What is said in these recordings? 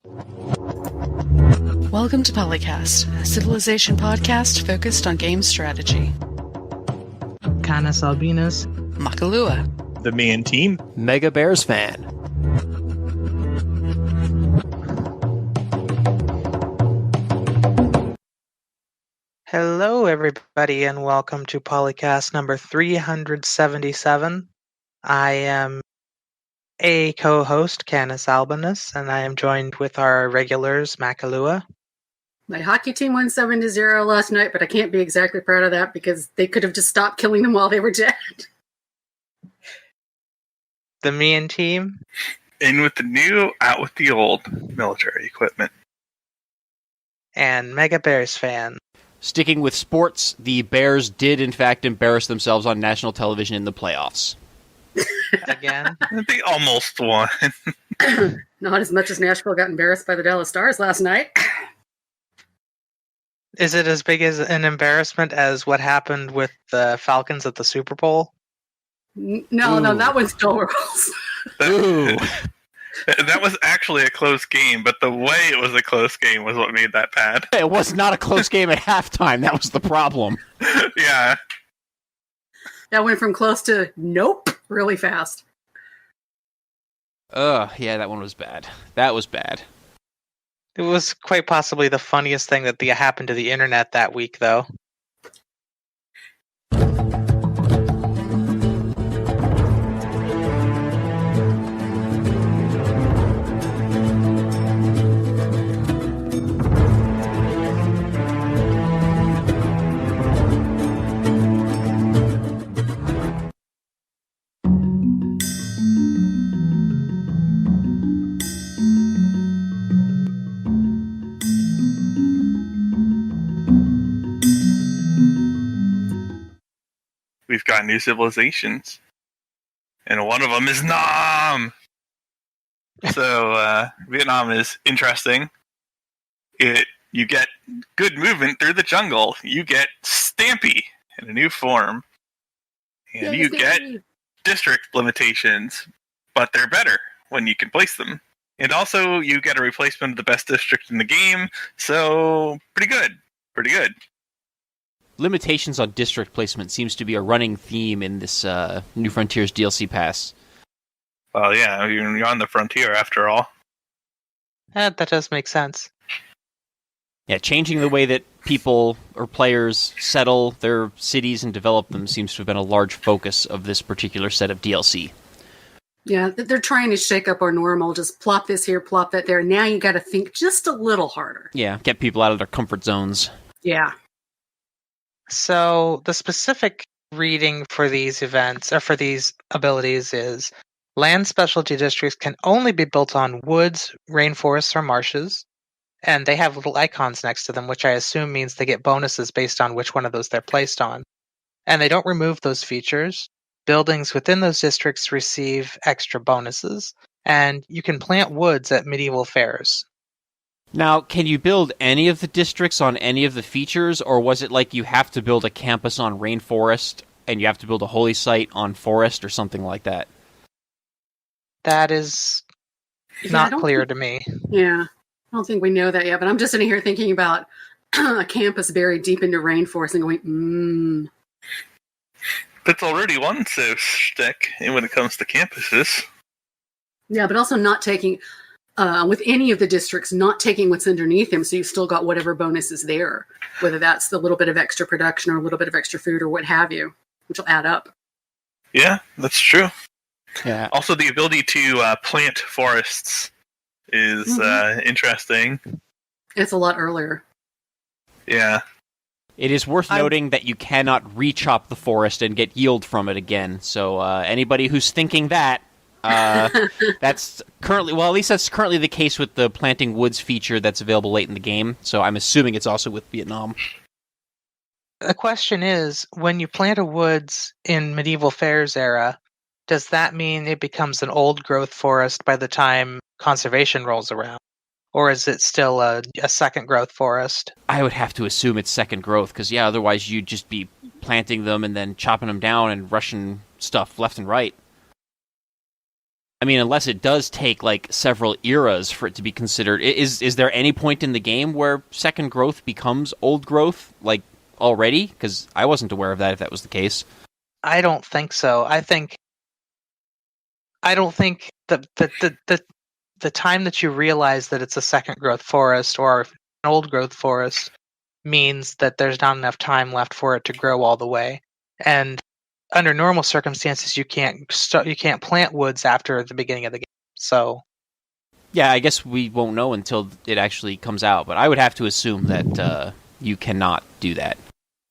Welcome to PolyCast, a civilization podcast focused on game strategy. CanusAlbinus, Makahlua, TheMeInTeam, MegaBearsFan. Hello, everybody, and welcome to PolyCast number 377. I am a co-host, CanusAlbinus, and I am joined with our regulars, Makahlua. My hockey team won 7-0 last night, but I can't be exactly proud of that because they could have just stopped killing them while they were dead. TheMeInTeam. in with the new, out with the old military equipment. And MegaBearsFan. Sticking with sports, the Bears did in fact embarrass themselves on national television in the playoffs. Again. They almost won. Not as much as Nashville got embarrassed by the Dallas Stars last night. Is it as big as an embarrassment as what happened with the Falcons at the Super Bowl? No, that was still rules. Ooh. That was actually a close game, but the way it was a close game was what made that bad. It was not a close game at halftime. That was the problem. Yeah. That went from close to nope really fast. Yeah, that one was bad. That was bad. It was quite possibly the funniest thing that happened to the internet that week, though. We've got new civilizations. And one of them is Nam! So, Vietnam is interesting. You get good movement through the jungle. You get Stampy in a new form. And you get district limitations, but they're better when you can place them. And also, you get a replacement of the best district in the game, so pretty good. Pretty good. Limitations on district placement seems to be a running theme in this New Frontiers DLC pass. Well, yeah, you're on the frontier after all. That does make sense. Yeah, changing the way that people or players settle their cities and develop them seems to have been a large focus of this particular set of DLC. Yeah, they're trying to shake up our normal, just plop this here, plop that there. Now you got to think just a little harder. Yeah, get people out of their comfort zones. Yeah. So the specific reading for these events, or for these abilities, is land specialty districts can only be built on woods, rainforests, or marshes. And they have little icons next to them, which I assume means they get bonuses based on which one of those they're placed on. And they don't remove those features. Buildings within those districts receive extra bonuses. And you can plant woods at medieval fairs. Now, can you build any of the districts on any of the features, or was it like you have to build a campus on rainforest, and you have to build a holy site on forest, or something like that? That is not clear to me. Yeah, I don't think we know that yet, but I'm just sitting here thinking about a campus buried deep into rainforest and going, That's already one so shtick when it comes to campuses. Yeah, but also not taking... with any of the districts, not taking what's underneath them, so you've still got whatever bonus is there, whether that's the little bit of extra production or a little bit of extra food or what have you, which will add up. Yeah, that's true. Yeah. Also, the ability to plant forests is interesting. It's a lot earlier. Yeah. It is worth noting that you cannot re-chop the forest and get yield from it again, so anybody who's thinking that, that's currently, well, at least that's currently the case with the planting woods feature that's available late in the game, so I'm assuming it's also with Vietnam. The question is, when you plant a woods in medieval fairs era, does that mean it becomes an old growth forest by the time conservation rolls around? Or is it still a second growth forest? I would have to assume it's second growth, because yeah, otherwise you'd just be planting them and then chopping them down and rushing stuff left and right. I mean, unless it does take like several eras for it to be considered. Is there any point in the game where second growth becomes old growth, like already? Because I wasn't aware of that. If that was the case, I don't think so. I don't think the time that you realize that it's a second growth forest or an old growth forest means that there's not enough time left for it to grow all the way. And under normal circumstances, you can't plant woods after the beginning of the game. So, yeah, I guess we won't know until it actually comes out. But I would have to assume that you cannot do that,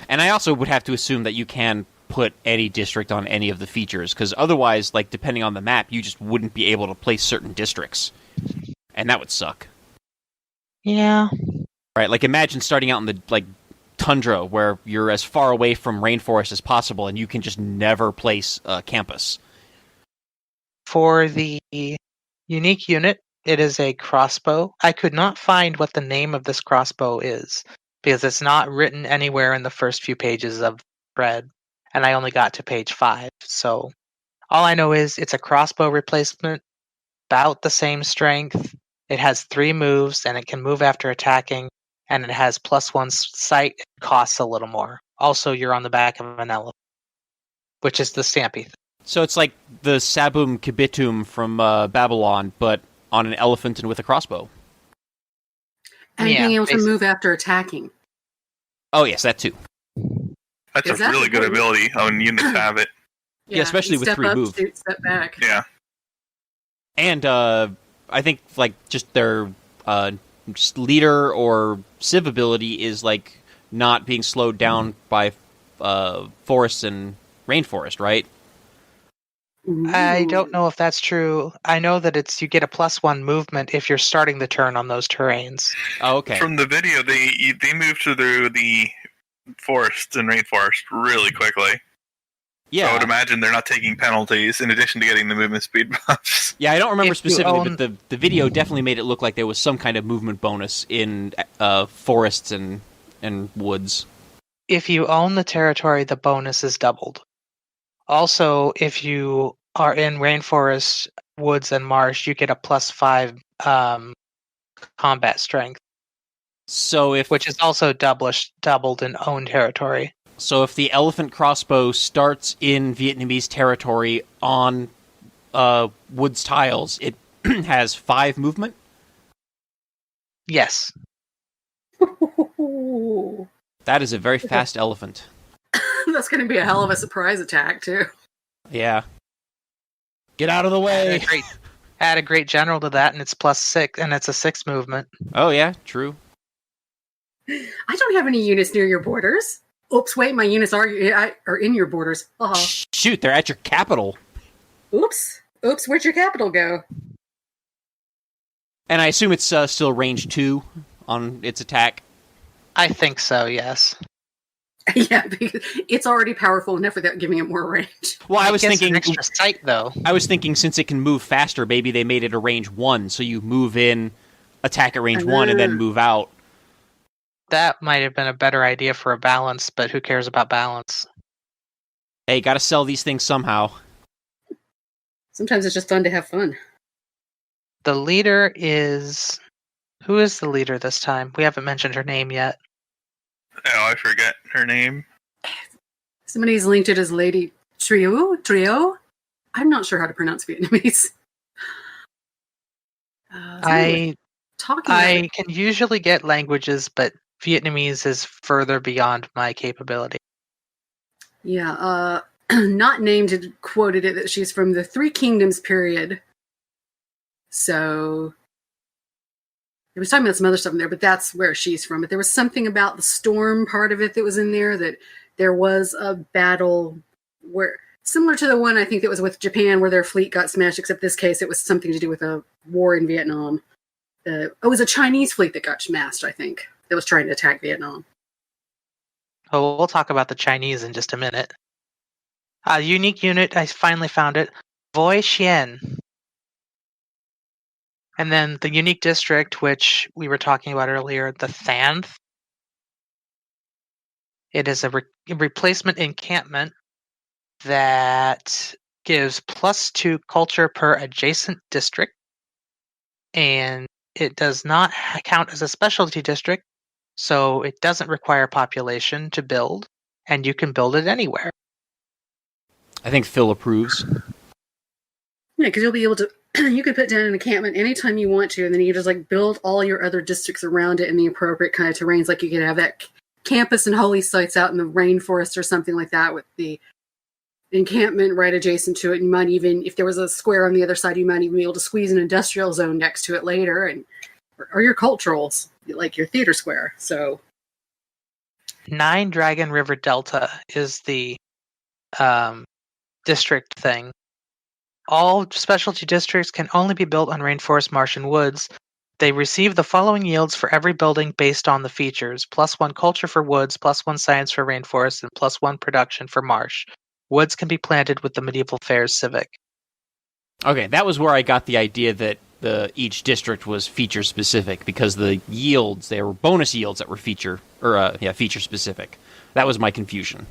and I also would have to assume that you can put any district on any of the features, because otherwise, like depending on the map, you just wouldn't be able to place certain districts, and that would suck. yeah. Right? Like imagine starting out in the tundra where you're as far away from rainforest as possible, and you can just never place a campus. For the unique unit, it is a crossbow. I could not find what the name of this crossbow is, because it's not written anywhere in the first few pages of the thread, and I only got to page 5. So all I know is it's a crossbow replacement, about the same strength. It has 3 moves, and it can move after attacking, and it has +1 sight. It costs a little more. Also, you're on the back of an elephant, which is the Stampy thing. So it's like the Sabum Kibitum from Babylon, but on an elephant and with a crossbow. And Yeah, being able to basically. move after attacking. Oh yes, that too. That's Is a that really good important? ability when units have it. Yeah, especially you with step 3 up, move. shoot, step back. Yeah. And I think like just their just leader or civ ability is like not being slowed down by forests and rainforest, right? I don't Ooh. know if that's true. I know that you get a +1 movement if you're starting the turn on those terrains. Oh, okay. From the video, they move through the forest and rainforest really quickly. Yeah. So I would imagine they're not taking penalties in addition to getting the movement speed buffs. Yeah, I don't remember If you specifically, own- but the video definitely made it look like there was some kind of movement bonus in forests and woods. If you own the territory, the bonus is doubled. Also, if you are in rainforest, woods, and marsh, you get a +5 combat strength, So if which is also doubled in own territory. if the elephant crossbow starts in Vietnamese territory on woods tiles, it has 5 movement. Yes. That is a very fast elephant. That's going to be a hell of a surprise attack, too. Yeah. Get out of the way. Add a great general to that, and it's +6, and it's a 6 movement. Oh yeah, true. I don't have any units near your borders. Oops, wait, my units are in your borders. Shoot, they're at your capital. Oops, where'd your capital go? And I assume it's still range 2 on its attack. I think so, yes. Yeah, because it's already powerful enough without giving it more range. Well, I was It gets thinking an extra sight, though. I was thinking since it can move faster, maybe they made it a range 1, so you move in, attack at range 1, and then move out. That might have been a better idea for a balance, but who cares about balance? Hey, gotta sell these things somehow. Sometimes it's just fun to have fun. The leader is... Who is the leader this time? We haven't mentioned her name yet. Oh, I forget her name. Somebody's linked it as Lady Trio? I'm not sure how to pronounce Vietnamese. I can usually get languages, but Vietnamese is further beyond my capability. Yeah, Not Named had quoted it that she's from the Three Kingdoms period. So it was talking about some other stuff in there, but that's where she's from. But there was something about the storm part of it that was in there, that there was a battle where, similar to the one I think that was with Japan where their fleet got smashed, except this case it was something to do with a war in Vietnam. It was a Chinese fleet that got smashed, I think, that was trying to attack Vietnam. Oh, we'll talk about the Chinese in just a minute. Unique unit, I finally found it. Voi Xian. And then the unique district, which we were talking about earlier, the Thanth. It is a replacement encampment that gives +2 culture per adjacent district, and it does not count as a specialty district, so it doesn't require population to build, and you can build it anywhere. I think Phil approves. Yeah, because you'll be able to. You could put down an encampment anytime you want to, and then you can just like build all your other districts around it in the appropriate kind of terrains. Like you could have that campus and holy sites out in the rainforest or something like that, with the encampment right adjacent to it. And you might even, if there was a square on the other side, you might even be able to squeeze an industrial zone next to it later, and or your culturals, like your theater square. So, 9 Dragon River Delta is the district thing. All specialty districts can only be built on rainforest, marsh, and woods. They receive the following yields for every building based on the features: +1 culture for woods, +1 science for rainforest, and +1 production for marsh. Woods can be planted with the Medieval Fairs Civic. Okay, that was where I got the idea that each district was feature specific, because the yields, they were bonus yields that were feature specific. That was my confusion.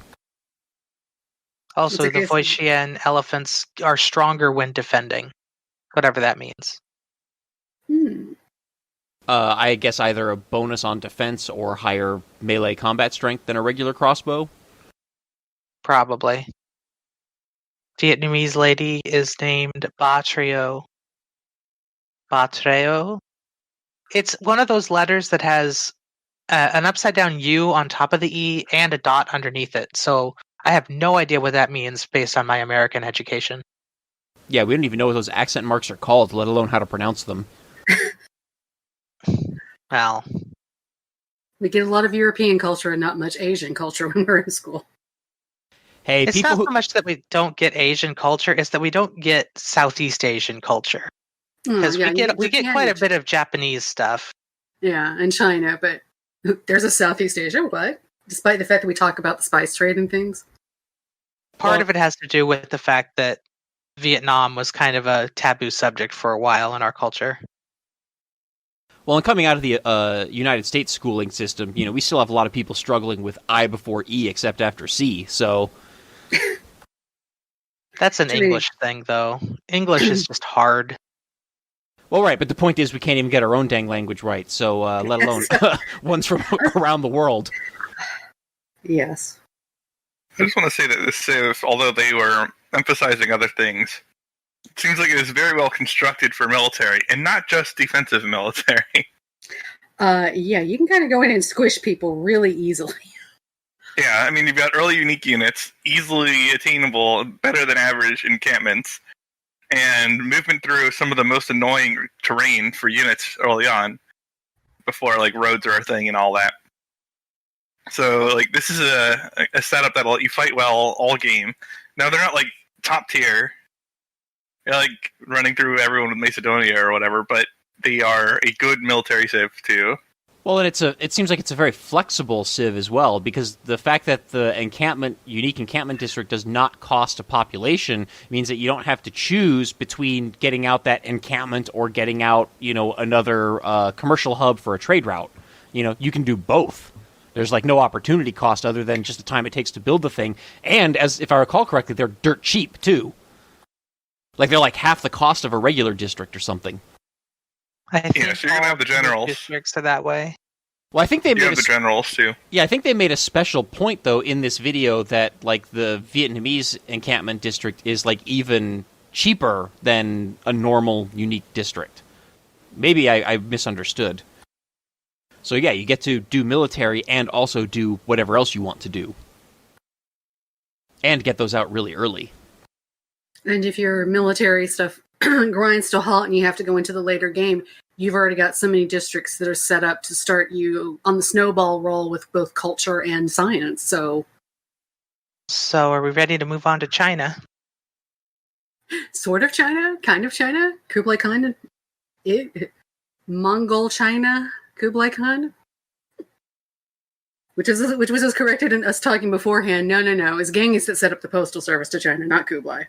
Also, the Voishian elephants are stronger when defending, whatever that means. I guess either a bonus on defense or higher melee combat strength than a regular crossbow? Probably. Vietnamese lady is named Batreo. Batreo? It's one of those letters that has an upside-down U on top of the E and a dot underneath it, so I have no idea what that means based on my American education. Yeah, we don't even know what those accent marks are called, let alone how to pronounce them. Well, we get a lot of European culture and not much Asian culture when we're in school. Hey, it's not so much that we don't get Asian culture, it's that we don't get Southeast Asian culture. Because we get quite a bit of Japanese stuff. Yeah, and China, but there's a Southeast Asia, what? Despite the fact that we talk about the spice trade and things? Part of it has to do with the fact that Vietnam was kind of a taboo subject for a while in our culture. Well, and coming out of the United States schooling system, we still have a lot of people struggling with I before E except after C, so... That's an English thing, though. English is just hard. Well, right, but the point is we can't even get our own dang language right, so let alone ones from around the world. Yes. I just want to say that this Civ, although they were emphasizing other things, it seems like it is very well constructed for military, and not just defensive military. Yeah, you can kind of go in and squish people really easily. Yeah, I mean, you've got early unique units, easily attainable, better than average encampments, and movement through some of the most annoying terrain for units early on, before like roads are a thing and all that. So, like, this is a setup that'll let you fight well all game. Now, they're not like top tier. They're like running through everyone with Macedonia or whatever, but they are a good military civ too. Well, and it seems like it's a very flexible civ as well, because the fact that the unique encampment district does not cost a population means that you don't have to choose between getting out that encampment or getting out, another commercial hub for a trade route. You can do both. There's like no opportunity cost other than just the time it takes to build the thing. And if I recall correctly, they're dirt cheap too. Like they're like half the cost of a regular district or something. I think so you're gonna have the generals. Districts are that way. Well, I think they made the generals too. Yeah, I think they made a special point though in this video that like the Vietnamese encampment district is like even cheaper than a normal unique district. Maybe I misunderstood. So yeah, you get to do military and also do whatever else you want to do, and get those out really early. And if your military stuff grinds to a halt and you have to go into the later game, you've already got so many districts that are set up to start you on the snowball roll with both culture and science. So are we ready to move on to China? Sort of China, kind of China, Kublai Khan, Mongol China, Kublai Khan, which was as corrected in us talking beforehand. No, it's Genghis that set up the postal service to China, not Kublai.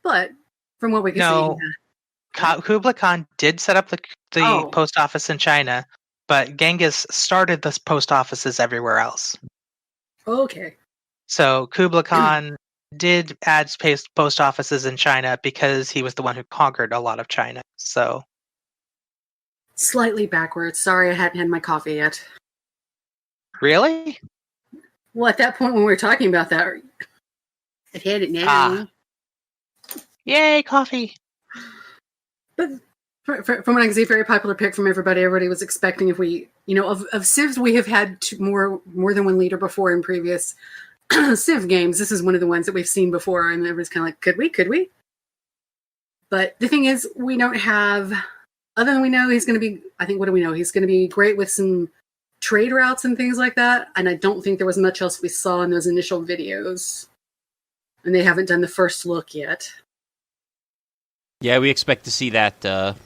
But from what we can see, Kublai Khan did set up the post office in China, but Genghis started the post offices everywhere else. Okay. So Kublai Khan did add post offices in China because he was the one who conquered a lot of China. So Slightly backwards. Sorry, I hadn't had my coffee yet. really, Well, at that point when we were talking about that, I'd had it now. Yay, coffee! But from what I can see, very popular pick from everybody. Everybody was expecting if we, of Civs, we have had more than one leader before in previous Civ games. This is one of the ones that we've seen before, and everybody's kind of like, could we? But the thing is, we don't have, other than we know he's going to be, I think, what do we know? He's going to be great with some trade routes and things like that, and I don't think there was much else we saw in those initial videos. And they haven't done the first look yet. Yeah, we expect to see that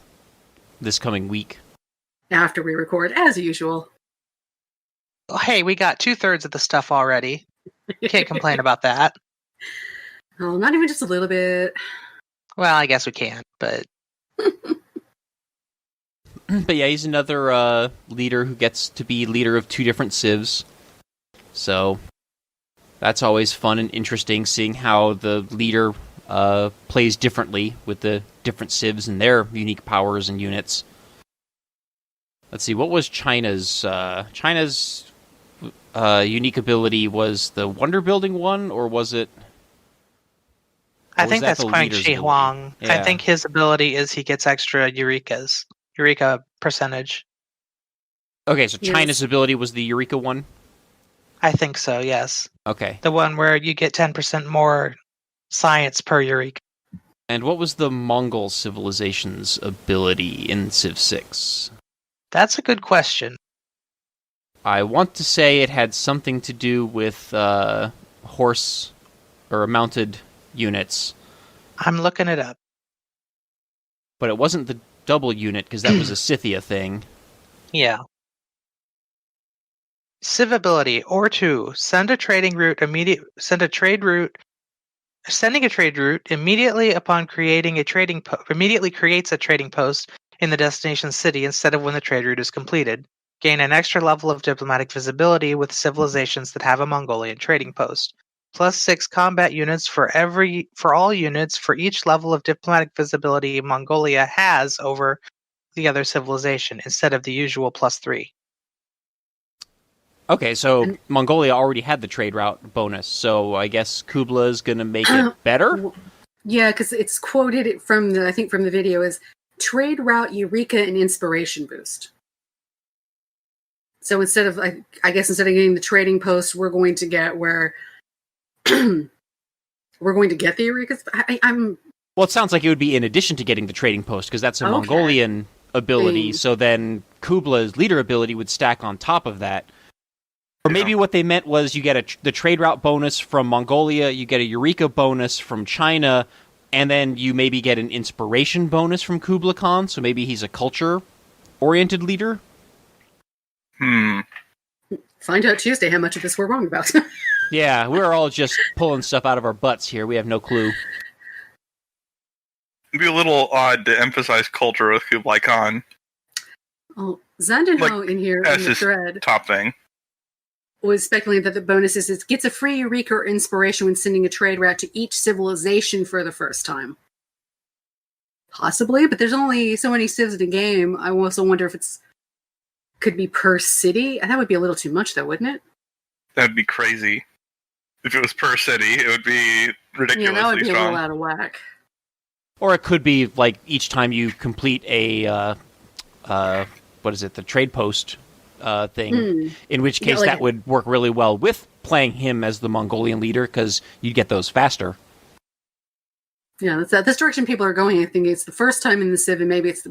this coming week. After we record, as usual. Well, hey, we got 2/3 of the stuff already. Can't complain about that. Oh, not even just a little bit. Well, I guess we can, but... But yeah, he's another leader who gets to be leader of 2 different civs. So that's always fun and interesting, seeing how the leader plays differently with the different civs and their unique powers and units. Let's see, what was China's unique ability? Was the wonder building one, or was it? I think that's Quang Shi Huang. Yeah. I think his ability is he gets extra Eureka percentage. Okay, so China's ability was the Eureka one? I think so, yes. Okay. The one where you get 10% more science per Eureka. And what was the Mongol civilization's ability in Civ 6? That's a good question. I want to say it had something to do with horse or mounted units. I'm looking it up. But it wasn't the double unit, because that was a Scythia thing. Yeah. Civ ability, or 2, sending a trade route immediately upon creating immediately creates a trading post in the destination city instead of when the trade route is completed. Gain an extra level of diplomatic visibility with civilizations that have a Mongolian trading post. +6 combat units for all units for each level of diplomatic visibility Mongolia has over the other civilization instead of the usual +3. Okay, so Mongolia already had the trade route bonus, so I guess Kublai is going to make it better? Yeah, because it's quoted from the video as trade route Eureka and inspiration boost. So instead of getting the trading post, we're going to get the Eurekas. Well, it sounds like it would be in addition to getting the trading post, because that's a Mongolian ability, so then Kublai's leader ability would stack on top of that. Or maybe what they meant was you get the trade route bonus from Mongolia, you get a Eureka bonus from China, and then you maybe get an inspiration bonus from Kublai Khan, so maybe he's a culture-oriented leader? Find out Tuesday how much of this we're wrong about. Yeah, we're all just pulling stuff out of our butts here. We have no clue. It'd be a little odd to emphasize culture with Kublai Khan. Oh, Zandenho in here in the thread top thing was speculating that the bonus is it gets a free Eureka or inspiration when sending a trade route to each civilization for the first time. Possibly, but there's only so many civs in the game. I also wonder if could be per city. That would be a little too much, though, wouldn't it? That'd be crazy. If it was per city, it would be ridiculously strong. Yeah, that would be a little out of whack. Or it could be like each time you complete a the trade post thing, in which case that would work really well with playing him as the Mongolian leader, because you'd get those faster. Yeah, that's this direction people are going. I think it's the first time in the Civ, and maybe it's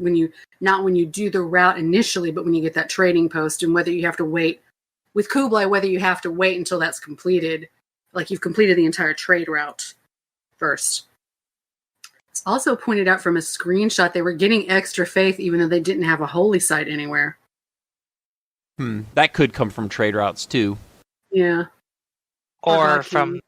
not when you do the route initially, but when you get that trading post, and whether you have to wait with Kublai, whether you have to wait until that's completed, like you've completed the entire trade route first. It's also pointed out from a screenshot they were getting extra faith even though they didn't have a holy site anywhere. That could come from trade routes too. Yeah. Or from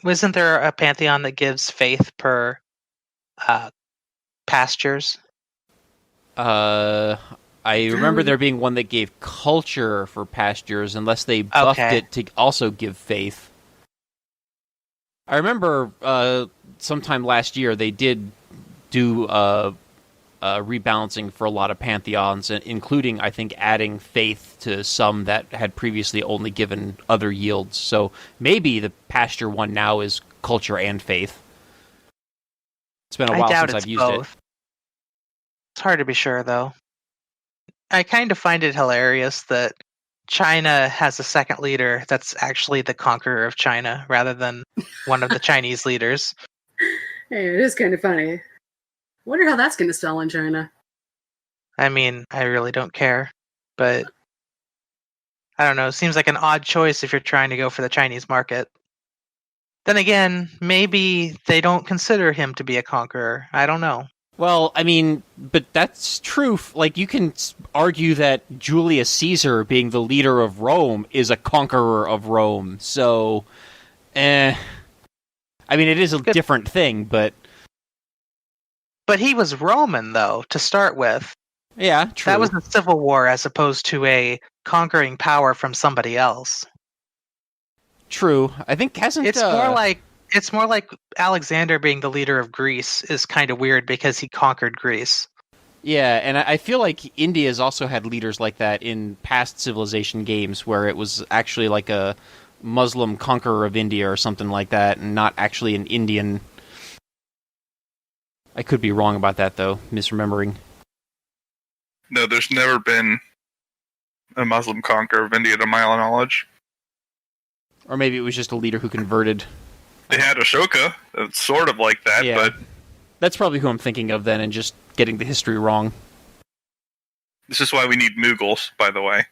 isn't there a pantheon that gives faith per pastures? I I remember there being one that gave culture for pastures, unless they buffed it to also give faith. I remember sometime last year they did do rebalancing for a lot of pantheons, including, I think, adding faith to some that had previously only given other yields. So maybe the pasture one now is culture and faith. It's been a while since I've used it. It's hard to be sure, though. I kind of find it hilarious that China has a second leader that's actually the conqueror of China rather than one of the Chinese leaders. Hey, it is kind of funny. Wonder how that's going to sell in China. I mean, I really don't care, but I don't know. It seems like an odd choice if you're trying to go for the Chinese market. Then again, maybe they don't consider him to be a conqueror. I don't know. Well, I mean, but that's true. Like, you can argue that Julius Caesar, being the leader of Rome, is a conqueror of Rome. So, I mean, it is a different thing, but... But he was Roman, though, to start with. Yeah, true. That was a civil war as opposed to a conquering power from somebody else. True. I think hasn't... It's more like Alexander being the leader of Greece is kind of weird because he conquered Greece. Yeah, and I feel like India's also had leaders like that in past civilization games where it was actually like a Muslim conqueror of India or something like that, and not actually an Indian. I could be wrong about that, though, misremembering. No, there's never been a Muslim conqueror of India to my knowledge. Or maybe it was just a leader who converted. They had Ashoka, sort of like that, yeah. But... That's probably who I'm thinking of then, and just getting the history wrong. This is why we need Mughals, by the way.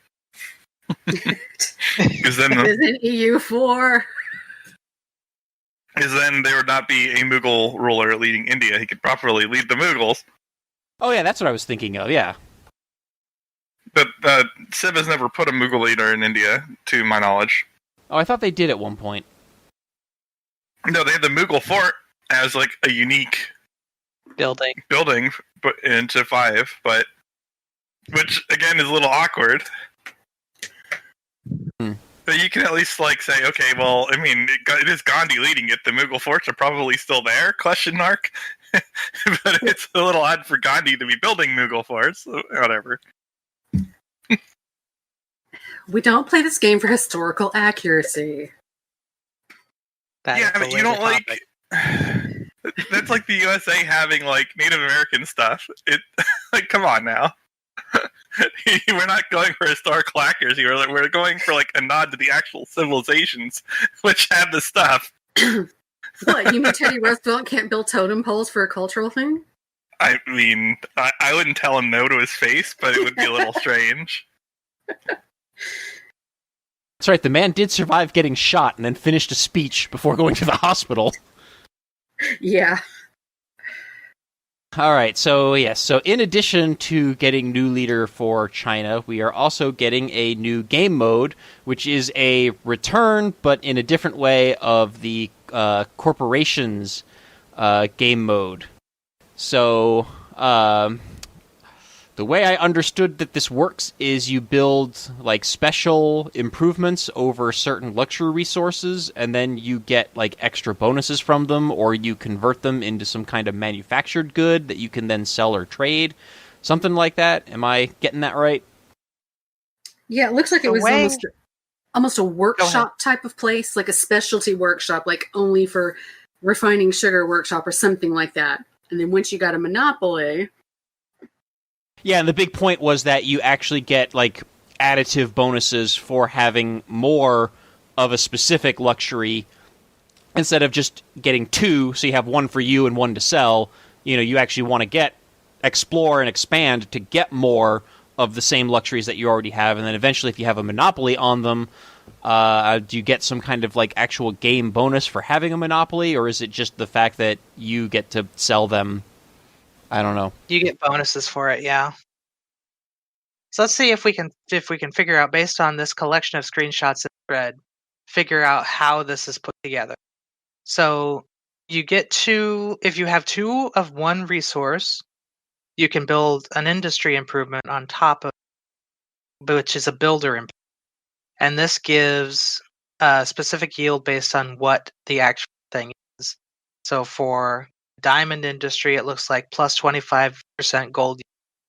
Because then Isn't EU4? Because then there would not be a Mughal ruler leading India. He could properly lead the Mughals. Oh yeah, that's what I was thinking of, yeah. But Civ has never put a Mughal leader in India, to my knowledge. Oh, I thought they did at one point. No, they had the Mughal fort as like a unique building, but into 5, but which again is a little awkward. But you can at least like say, okay, well, I mean, it is Gandhi leading it. The Mughal forts are probably still there? Question mark. But it's a little odd for Gandhi to be building Mughal forts. So whatever. We don't play this game for historical accuracy. Yeah, but you don't like... That's like the USA having, like, Native American stuff. Like, come on now. We're not going for historical accuracy. We're going for, like, a nod to the actual civilizations, which have the stuff. What, you mean Teddy Roosevelt can't build totem poles for a cultural thing? I mean, I wouldn't tell him no to his face, but it would be a little strange. That's right, the man did survive getting shot and then finished a speech before going to the hospital. Yeah. Alright, so yes, so in addition to getting new leader for China, we are also getting a new game mode, which is a return, but in a different way, of the corporations game mode. So, the way I understood that this works is you build like special improvements over certain luxury resources, and then you get like extra bonuses from them, or you convert them into some kind of manufactured good that you can then sell or trade. Something like that. Am I getting that right? Yeah, it looks like it was almost a workshop type of place, like a specialty workshop, like only for refining sugar workshop or something like that. And then once you got a monopoly... Yeah, and the big point was that you actually get, like, additive bonuses for having more of a specific luxury. Instead of just getting 2, so you have 1 for you and 1 to sell, you know, you actually want to explore and expand to get more of the same luxuries that you already have, and then eventually if you have a monopoly on them, do you get some kind of, like, actual game bonus for having a monopoly, or is it just the fact that you get to sell them? I don't know. You get bonuses for it, yeah. So let's see if we can figure out, based on this collection of screenshots and thread, figure out how this is put together. So you get 2 if you have 2 of one resource. you can build an industry improvement on top of, which is a builder improvement. And this gives a specific yield based on what the actual thing is. So for diamond industry, it looks like plus 25% gold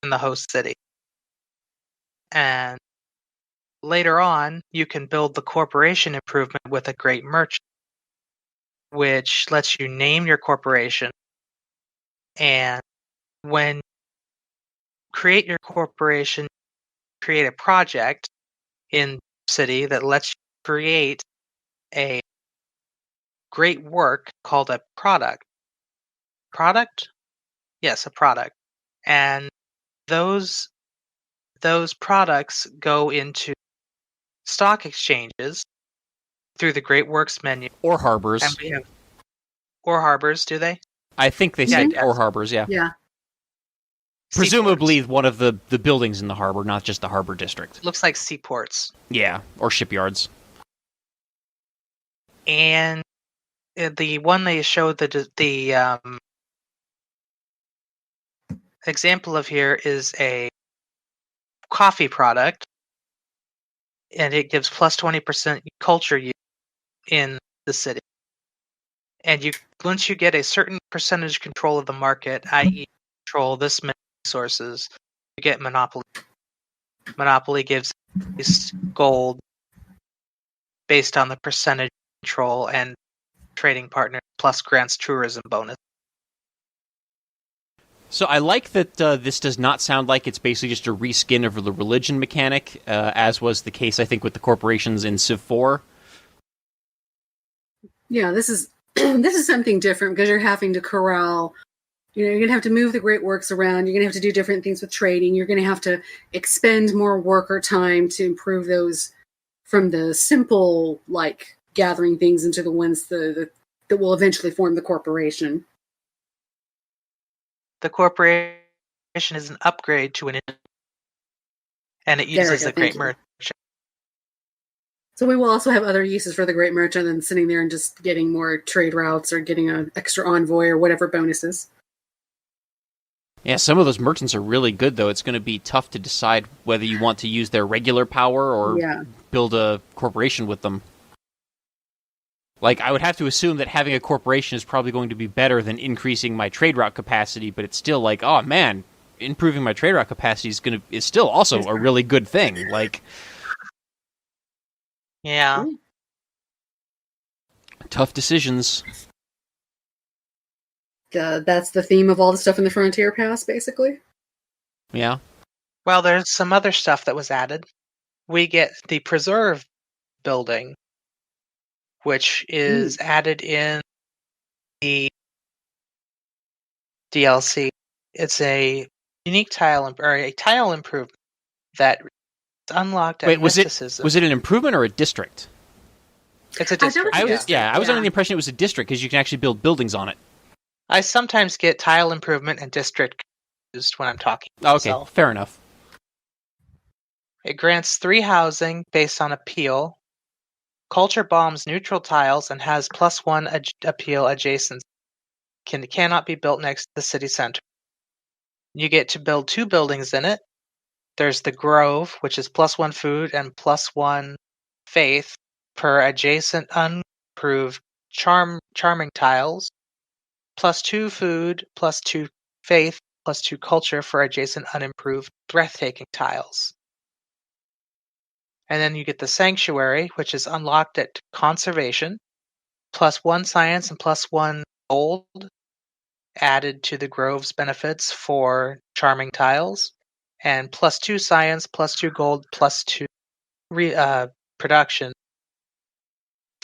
in the host city. And later on, you can build the corporation improvement with a great merchant, which lets you name your corporation. And when you create your corporation, create a project in city that lets you create a great work called a product. Product? Yes, a product. And those products go into stock exchanges through the Great Works menu. Or harbors. And we have or harbors, do they? I think they Yeah, said yes. or harbors, yeah. Yeah. Presumably Seaports. one of the buildings in the harbor, not just the harbor district. Looks like seaports. Yeah, or shipyards. And the one they showed the example of here is a coffee product, and it gives plus 20% culture use in the city. And once you get a certain percentage control of the market, i.e., control this many resources, you get monopoly. Monopoly gives gold based on the percentage control and trading partner, plus grants tourism bonus. So I like that this does not sound like it's basically just a reskin of the religion mechanic, as was the case, I think, with the corporations in Civ 4. Yeah, this is this is something different because you're having to corral. You're going to have to move the great works around. You're going to have to do different things with trading. You're going to have to expend more worker time to improve those from the simple, like, gathering things into the ones that will eventually form the corporation. The corporation is an upgrade to an and it uses the great merchant. So we will also have other uses for the great merchant than sitting there and just getting more trade routes or getting an extra envoy or whatever bonuses. Yeah, some of those merchants are really good, though. It's going to be tough to decide whether you want to use their regular power or build a corporation with them. Like, I would have to assume that having a corporation is probably going to be better than increasing my trade route capacity, but it's still like, oh man, improving my trade route capacity is still also a really good thing. Like, yeah, tough decisions. That's the theme of all the stuff in the Frontier Pass, basically. Yeah. Well, there's some other stuff that was added. We get the Preserve building, which is added in the DLC. It's a unique tile or a tile improvement that is unlocked at Wait, was mysticism. it an improvement or a district? It's a district. I was under the impression it was a district because you can actually build buildings on it. I sometimes get tile improvement and district used when I'm talking to Okay, myself. fair enough. It grants 3 housing based on appeal, culture bombs neutral tiles, and has +1 appeal adjacent. Cannot be built next to the city center. You get to build 2 buildings in it. There's the Grove, which is +1 food and +1 faith per adjacent unimproved charming tiles. +2 food, +2 faith, +2 culture for adjacent unimproved breathtaking tiles. And then you get the Sanctuary, which is unlocked at conservation, +1 science and +1 gold added to the Grove's benefits for charming tiles, and +2 science, +2 gold, +2 production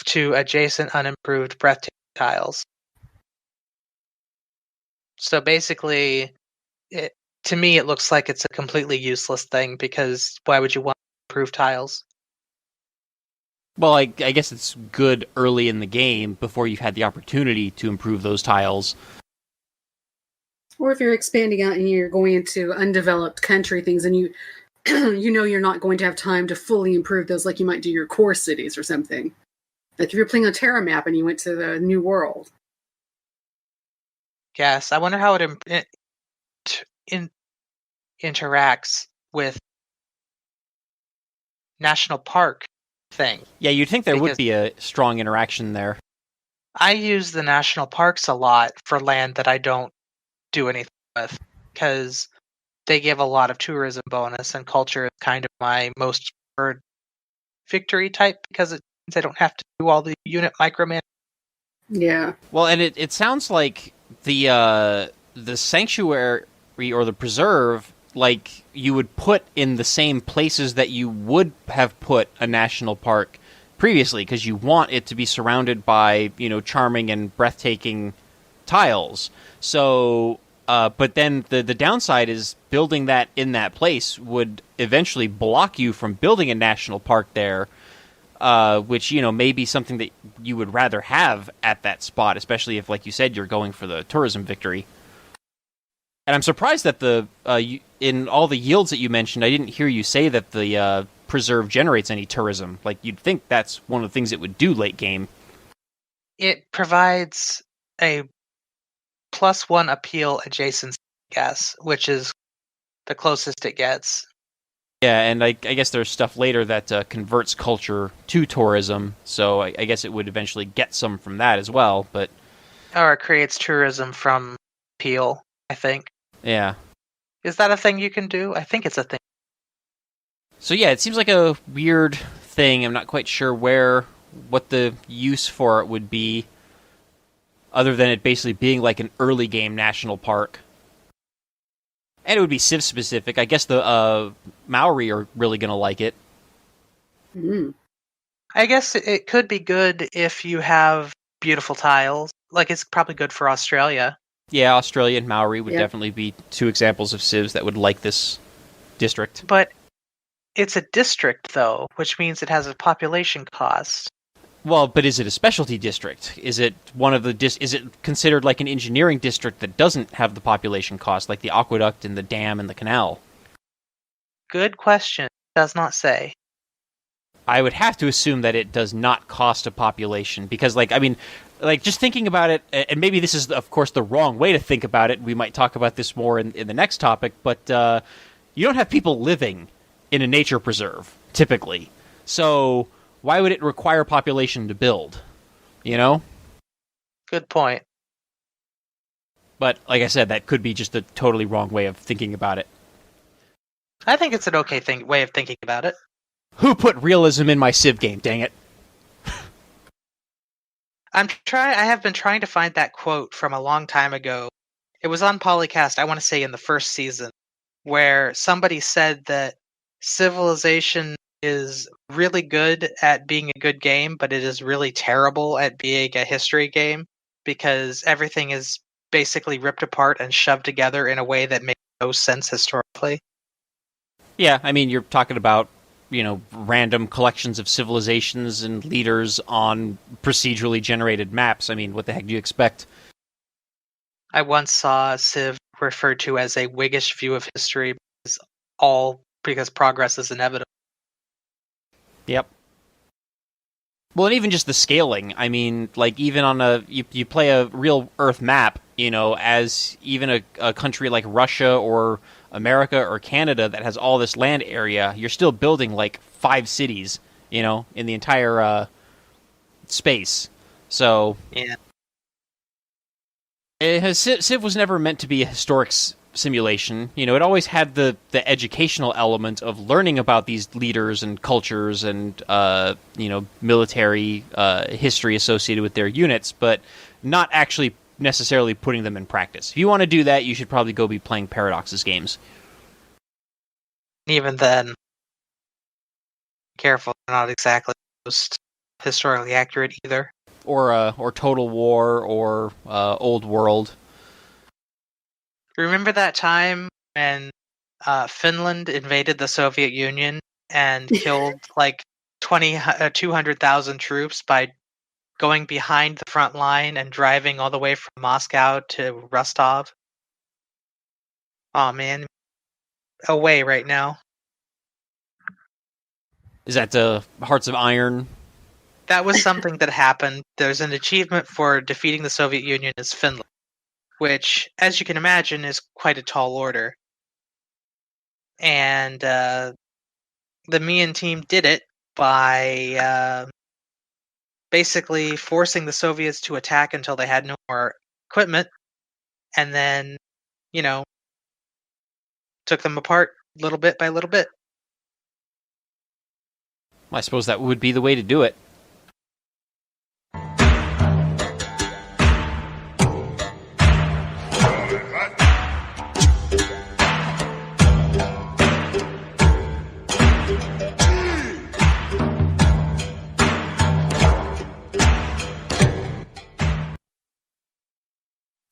to adjacent unimproved breathtaking tiles. So basically, to me, it looks like it's a completely useless thing because why would you want to improve tiles? Well, I guess it's good early in the game before you've had the opportunity to improve those tiles. Or if you're expanding out and you're going into undeveloped country things and you know you're not going to have time to fully improve those like you might do your core cities or something. Like if you're playing a Terra map and you went to the New World. Yes, I wonder how it interacts with national park thing. Yeah, you'd think there would Because- be a strong interaction there. I use the national parks a lot for land that I don't do anything with, because they give a lot of tourism bonus, and culture is kind of my most preferred victory type, because it means I don't have to do all the unit micromanagement. Yeah. Well, and it sounds like the sanctuary or the preserve, like, you would put in the same places that you would have put a national park previously, because you want it to be surrounded by, charming and breathtaking tiles. So, but then the downside is building that in that place would eventually block you from building a national park there, which, may be something that you would rather have at that spot, especially if, like you said, you're going for the tourism victory. And I'm surprised that in all the yields that you mentioned, I didn't hear you say that the preserve generates any tourism. Like, you'd think that's one of the things it would do late game. It provides a +1 appeal adjacency, I guess, which is the closest it gets. Yeah, and I guess there's stuff later that converts culture to tourism, so I guess it would eventually get some from that as well, but... Or it creates tourism from appeal, I think. Yeah. Is that a thing you can do? I think it's a thing. So yeah, it seems like a weird thing. I'm not quite sure what the use for it would be, other than it basically being like an early game national park. And it would be Civ specific. I guess the Maori are really going to like it. Mm. I guess it could be good if you have beautiful tiles. Like, it's probably good for Australia. Yeah, Australia and Maori would Yeah. definitely be two examples of civs that would like this district. But it's a district, though, which means it has a population cost. Well, but is it a specialty district? Is it one of the is it considered like an engineering district that doesn't have the population cost, like the aqueduct and the dam and the canal? Good question. Does not say. I would have to assume that it does not cost a population, because, just thinking about it, and maybe this is, of course, the wrong way to think about it. We might talk about this more in the next topic, but you don't have people living in a nature preserve, typically. So why would it require population to build? Good point. But, like I said, that could be just a totally wrong way of thinking about it. I think it's an okay way of thinking about it. Who put realism in my Civ game, dang it? I have been trying to find that quote from a long time ago. It was on PolyCast, I want to say in the first season, where somebody said that Civilization is really good at being a good game, but it is really terrible at being a history game, because everything is basically ripped apart and shoved together in a way that makes no sense historically. Yeah, you're talking about, random collections of civilizations and leaders on procedurally generated maps. What the heck do you expect? I once saw Civ referred to as a Whiggish view of history because progress is inevitable. Yep. Well, and even just the scaling. Even on you play a real Earth map, as even a country like Russia or America or Canada that has all this land area, you're still building like 5 cities, in the entire space. So Yeah. Civ was never meant to be a historic simulation. It always had the educational element of learning about these leaders and cultures and military history associated with their units, but not actually necessarily putting them in practice. If you want to do that, you should probably go be playing Paradox's games. Even then, careful, they're not exactly most historically accurate either. Or Total War or Old World. Remember that time when Finland invaded the Soviet Union and killed like 200,000 troops by going behind the front line and driving all the way from Moscow to Rostov? Oh man, away right now. Is that Hearts of Iron? That was something that happened. There's an achievement for defeating the Soviet Union as Finland, which, as you can imagine, is quite a tall order. And the TheMeInTeam did it by basically forcing the Soviets to attack until they had no more equipment, and then, took them apart little bit by little bit. I suppose that would be the way to do it.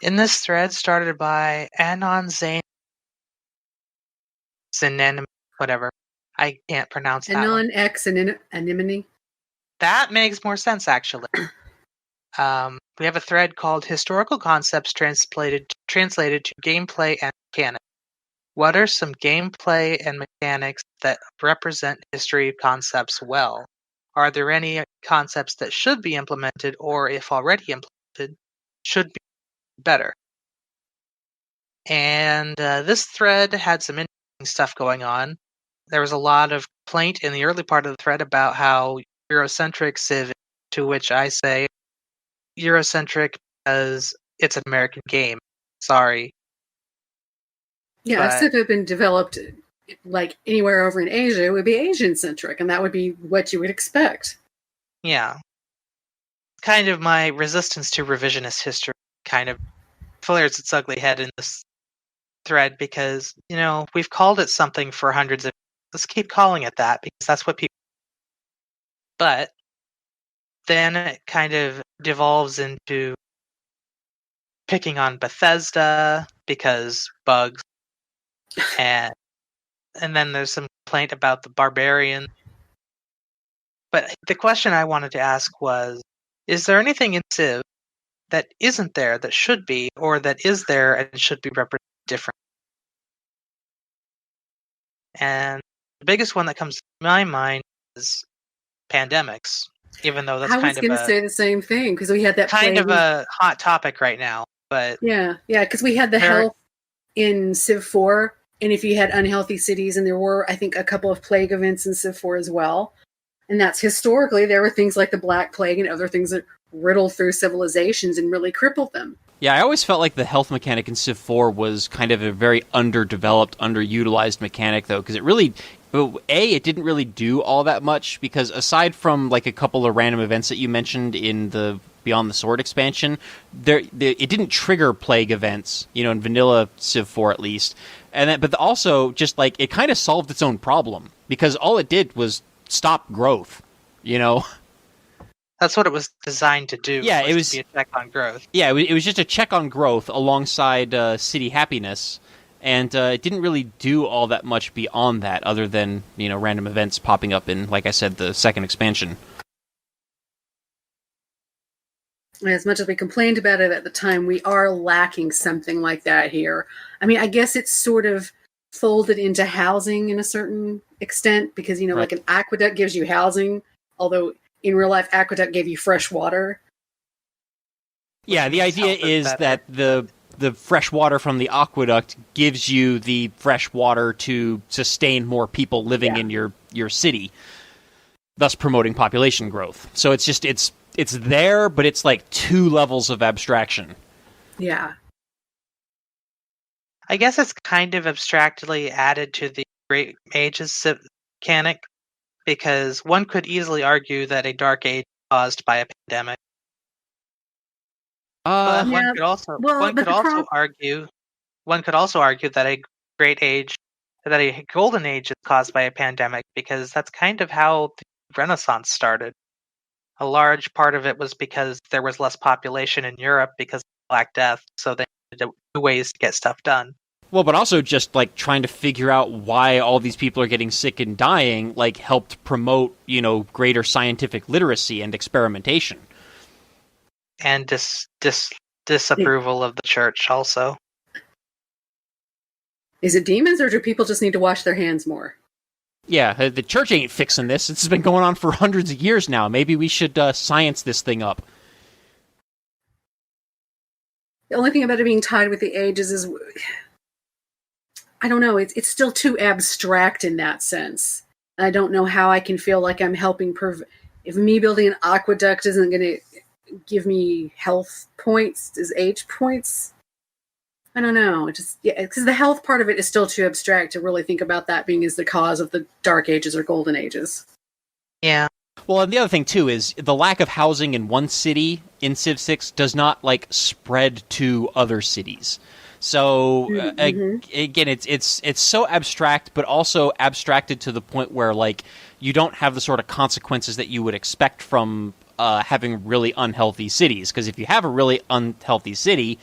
In this thread started by Anon Zanen, whatever. I can't pronounce that one. Anon-X anonymity. That makes more sense, actually. We have a thread called Historical Concepts Translated to Gameplay and Mechanics. What are some gameplay and mechanics that represent history concepts well? Are there any concepts that should be implemented, or if already implemented, should be better? And this thread had some interesting stuff going on. There was a lot of complaint in the early part of the thread about how Eurocentric Civ, to which I say Eurocentric because it's an American game. Sorry. Yeah, if Civ had been developed like anywhere over in Asia, it would be Asian-centric, and that would be what you would expect. Yeah. Kind of my resistance to revisionist history kind of flares its ugly head in this thread because, we've called it something for hundreds of years. Let's keep calling it that because that's what people... But then it kind of devolves into picking on Bethesda because bugs. And then there's some complaint about the barbarian. But the question I wanted to ask was, is there anything in Civ that isn't there that should be, or that is there and should be represented different? And the biggest one that comes to my mind is pandemics, even though that's I was going to say the same thing because we had that kind of a hot topic right now. But yeah, because we had the health in Civ 4, and if you had unhealthy cities, and there were, I think, a couple of plague events in Civ 4 as well. And that's historically, there were things like the Black Plague and other things that riddled through civilizations and really crippled them. Yeah, I always felt like the health mechanic in Civ 4 was kind of a very underdeveloped, underutilized mechanic, though, because it didn't really do all that much, because aside from like a couple of random events that you mentioned in the Beyond the Sword expansion, it didn't trigger plague events, in vanilla Civ 4 at least. But also, just like, it kind of solved its own problem, because all it did was stop growth, That's what it was designed to do. Yeah, it was to be a check on growth. Yeah, it was just a check on growth alongside city happiness, and it didn't really do all that much beyond that, other than random events popping up in, like I said, the second expansion. As much as we complained about it at the time, we are lacking something like that here. I mean, I guess it's sort of folded into housing in a certain extent, because right. Like an aqueduct gives you housing, although in real life, aqueduct gave you fresh water. Yeah, the idea is that the fresh water from the aqueduct gives you the fresh water to sustain more people living in your city, thus promoting population growth. So it's just it's there, but it's like 2 levels of abstraction. Yeah. I guess it's kind of abstractly added to the Great Ages mechanic, because one could easily argue that a Dark Age caused by a pandemic. But one could also argue that a Great Age, that a Golden Age is caused by a pandemic, because that's kind of how the Renaissance started. A large part of it was because there was less population in Europe because of the Black Death, so they needed new ways to get stuff done. Well, but also just like trying to figure out why all these people are getting sick and dying, like helped promote, greater scientific literacy and experimentation. And disapproval of the church also. Is it demons, or do people just need to wash their hands more? Yeah, the church ain't fixing this. It's been going on for hundreds of years now. Maybe we should science this thing up. The only thing about it being tied with the ages is I don't know. It's still too abstract in that sense. I don't know how I can feel like I'm helping. If me building an aqueduct isn't going to give me health points, is age points? I don't know. Because the health part of it is still too abstract to really think about that being as the cause of the Dark Ages or Golden Ages. Yeah. Well, and the other thing, too, is the lack of housing in one city in Civ 6 does not, spread to other cities. So, again, it's so abstract, but also abstracted to the point where, you don't have the sort of consequences that you would expect from having really unhealthy cities. Because if you have a really unhealthy city,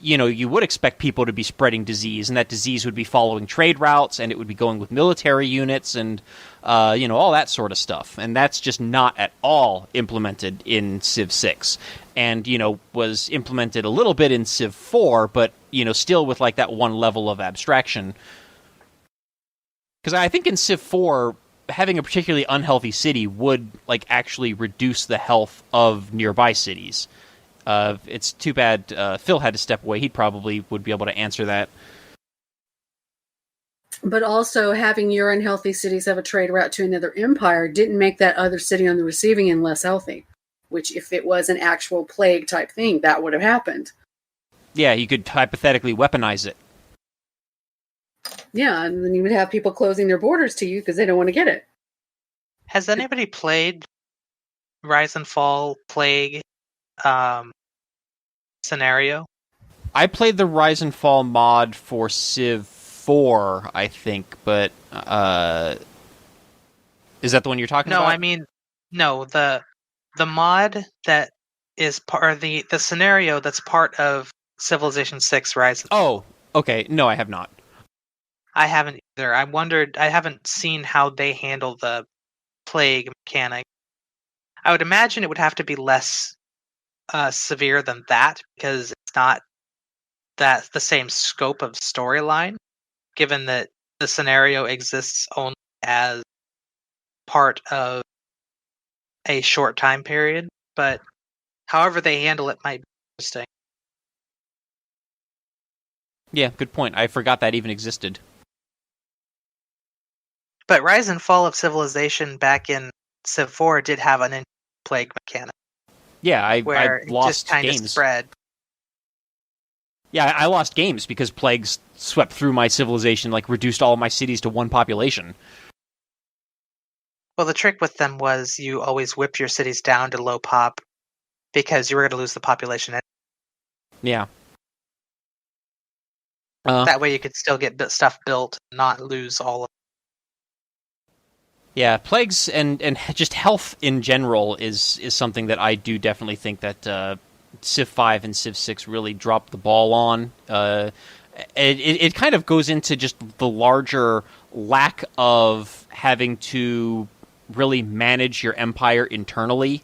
you would expect people to be spreading disease, and that disease would be following trade routes, and it would be going with military units, and all that sort of stuff. And that's just not at all implemented in Civ 6. And, was implemented a little bit in Civ 4, but, still with, that one level of abstraction. Because I think in Civ 4, having a particularly unhealthy city would, actually reduce the health of nearby cities. It's too bad Phil had to step away. He probably would be able to answer that. But also, having your unhealthy cities have a trade route to another empire didn't make that other city on the receiving end less healthy. Which, if it was an actual plague type thing, that would have happened. Yeah, you could hypothetically weaponize it. Yeah, and then you would have people closing their borders to you because they don't want to get it. Has anybody played Rise and Fall Plague scenario? I played the Rise and Fall mod for Civ 4, I think, but is that the one you're talking about? No, I mean, no, the mod that is part of the scenario that's part of Civilization 6 Rise. Oh, okay. No, I have not. I haven't either. I haven't seen how they handle the plague mechanic. I would imagine it would have to be less severe than that, because it's not the same scope of storyline, given that the scenario exists only as part of a short time period. But however they handle it might be interesting. Yeah, good point. I forgot that even existed. But Rise and Fall of Civilization back in Civ 4 did have an plague mechanic. Yeah, I lost just kind games. of spread. Yeah, I lost games because plagues swept through my civilization, reduced all of my cities to one population. Well, the trick with them was you always whip your cities down to low pop because you were going to lose the population. Yeah. That way you could still get stuff built and not lose all of it. Yeah, plagues and just health in general is something that I do definitely think that Civ 5 and Civ 6 really dropped the ball on. It kind of goes into just the larger lack of having to really manage your empire internally.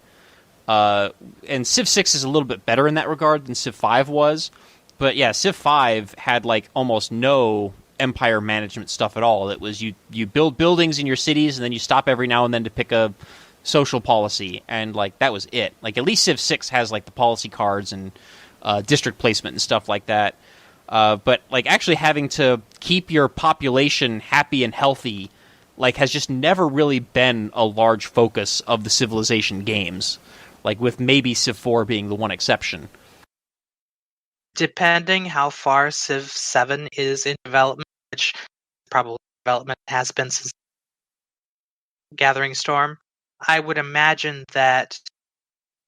And Civ 6 is a little bit better in that regard than Civ 5 was. But yeah, Civ 5 had almost no empire management stuff at all. It was you build buildings in your cities, and then you stop every now and then to pick a social policy, and that was it. At least Civ 6 has the policy cards and district placement and stuff like that. But actually having to keep your population happy and healthy has just never really been a large focus of the Civilization games. With maybe Civ 4 being the one exception. Depending how far Civ 7 is in development, which probably development has been since Gathering Storm, I would imagine that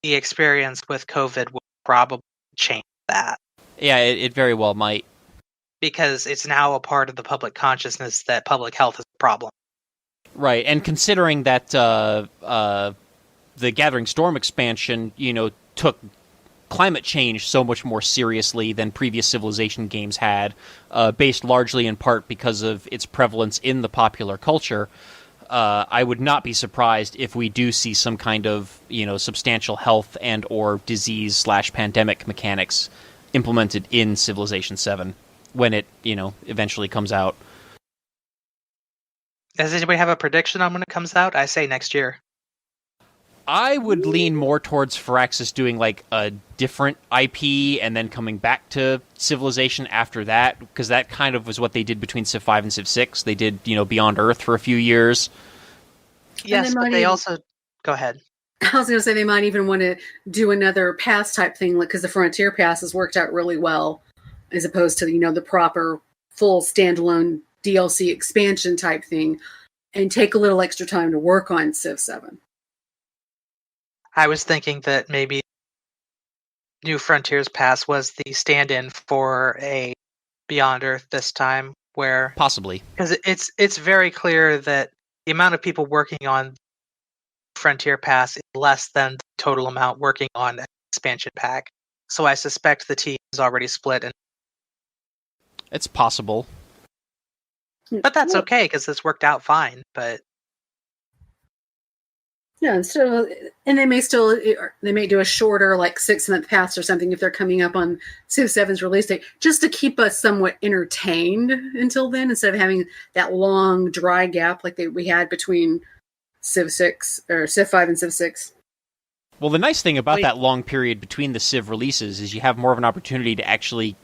the experience with COVID will probably change that. Yeah, it very well might. Because it's now a part of the public consciousness that public health is a problem. Right, and considering that the Gathering Storm expansion, took climate change so much more seriously than previous Civilization games had, based largely in part because of its prevalence in the popular culture, I would not be surprised if we do see some kind of, substantial health and or disease/pandemic mechanics implemented in Civilization 7 when it, eventually comes out. Does anybody have a prediction on when it comes out? I say next year. I would lean more towards Firaxis doing like a different IP and then coming back to Civilization after that, because that kind of was what they did between Civ 5 and Civ 6. They did, Beyond Earth for a few years. Yes, but they also... Go ahead. I was going to say they might even want to do another pass type thing, because the Frontier Pass has worked out really well, as opposed to, the proper full standalone DLC expansion type thing, and take a little extra time to work on Civ 7. I was thinking that maybe New Frontiers Pass was the stand-in for a Beyond Earth this time, where... Possibly. Because it's very clear that the amount of people working on Frontier Pass is less than the total amount working on an expansion pack. So I suspect the team is already split. It's possible. But that's okay, because this worked out fine. But yeah, and they may do a shorter, like 6-month pass or something if they're coming up on Civ 7's release date, just to keep us somewhat entertained until then, instead of having that long dry gap like we had between Civ 6 or Civ 5 and Civ 6. Well, the nice thing about that long period between the Civ releases is you have more of an opportunity to actually,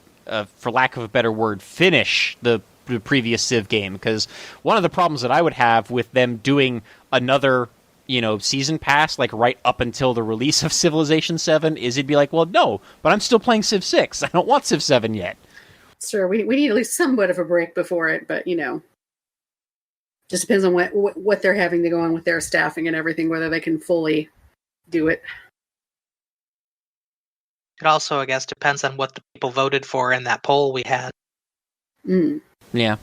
for lack of a better word, finish the previous Civ game. Because one of the problems that I would have with them doing another, season pass, like right up until the release of Civilization 7, is it'd be like, well, no, but I'm still playing Civ 6. I don't want Civ 7 yet. Sure, we need at least somewhat of a break before it, but, just depends on what they're having to go on with their staffing and everything, whether they can fully do it. it also, I guess, depends on what the people voted for in that poll we had. Mm. Yeah.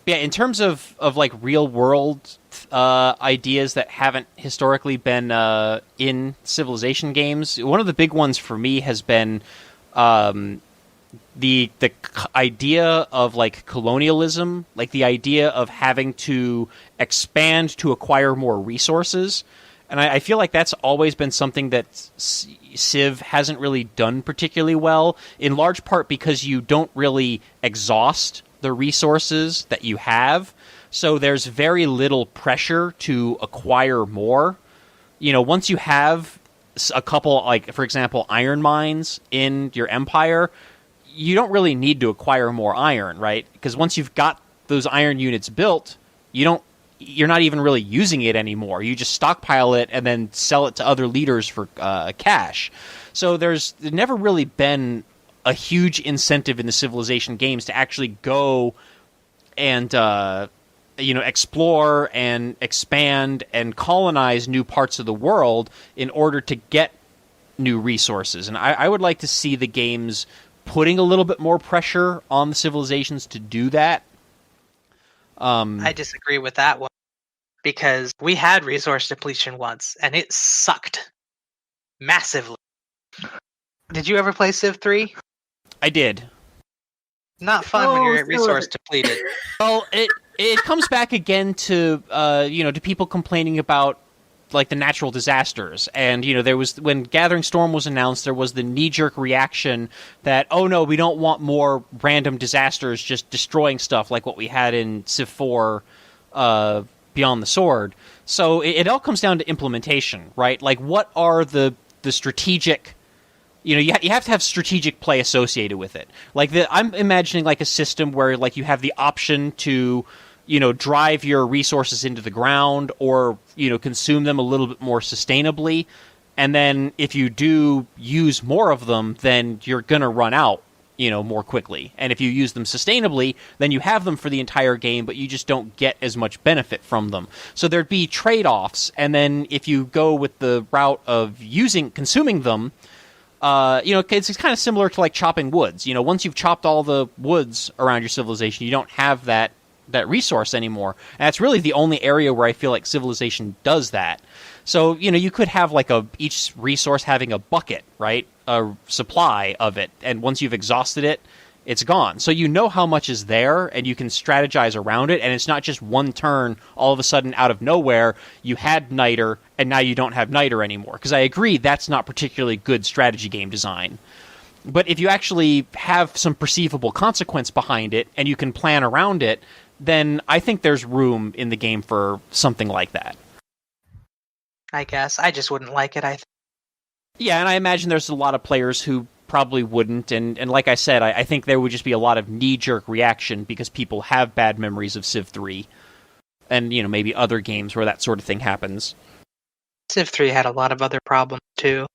Yeah, in terms of like real world ideas that haven't historically been in Civilization games, one of the big ones for me has been the idea of like colonialism, like the idea of having to expand to acquire more resources. And I feel like that's always been something that Civ hasn't really done particularly well, in large part because you don't really exhaust the resources that you have. So there's very little pressure to acquire more. Once you have a couple, like, for example, iron mines in your empire, you don't really need to acquire more iron, right? Because once you've got those iron units built, you're not even really using it anymore. You just stockpile it and then sell it to other leaders for cash. So there's never really been a huge incentive in the Civilization games to actually go and explore and expand and colonize new parts of the world in order to get new resources. And I would like to see the games putting a little bit more pressure on the civilizations to do that. I disagree with that one, because we had resource depletion once, and it sucked massively. Did you ever play Civ 3? I did. Not fun when you're resource depleted. Well, it comes back again to to people complaining about like the natural disasters, and there was, when Gathering Storm was announced, there was the knee-jerk reaction that, oh no, we don't want more random disasters just destroying stuff like what we had in Civ 4 Beyond the Sword. So it all comes down to implementation, right? Like, what are the strategic, you have to have strategic play associated with it. Like, I'm imagining like a system where like you have the option to drive your resources into the ground, or, consume them a little bit more sustainably. And then if you do use more of them, then you're going to run out, more quickly. And if you use them sustainably, then you have them for the entire game, but you just don't get as much benefit from them. So there'd be trade-offs. And then if you go with the route of consuming them, it's kind of similar to like chopping woods. Once you've chopped all the woods around your civilization, you don't have that resource anymore. And that's really the only area where I feel like Civilization does that. So, you could have like each resource having a bucket, right? A supply of it. And once you've exhausted it, it's gone. So how much is there, and you can strategize around it. And it's not just one turn, all of a sudden out of nowhere, you had Niter, and now you don't have Niter anymore. Because I agree, that's not particularly good strategy game design. But if you actually have some perceivable consequence behind it, and you can plan around it, then I think there's room in the game for something like that. I guess. I just wouldn't like it, I think. Yeah, and I imagine there's a lot of players who probably wouldn't, and like I said, I think there would just be a lot of knee-jerk reaction because people have bad memories of Civ 3, and, you know, maybe other games where that sort of thing happens. Civ 3 had a lot of other problems, too.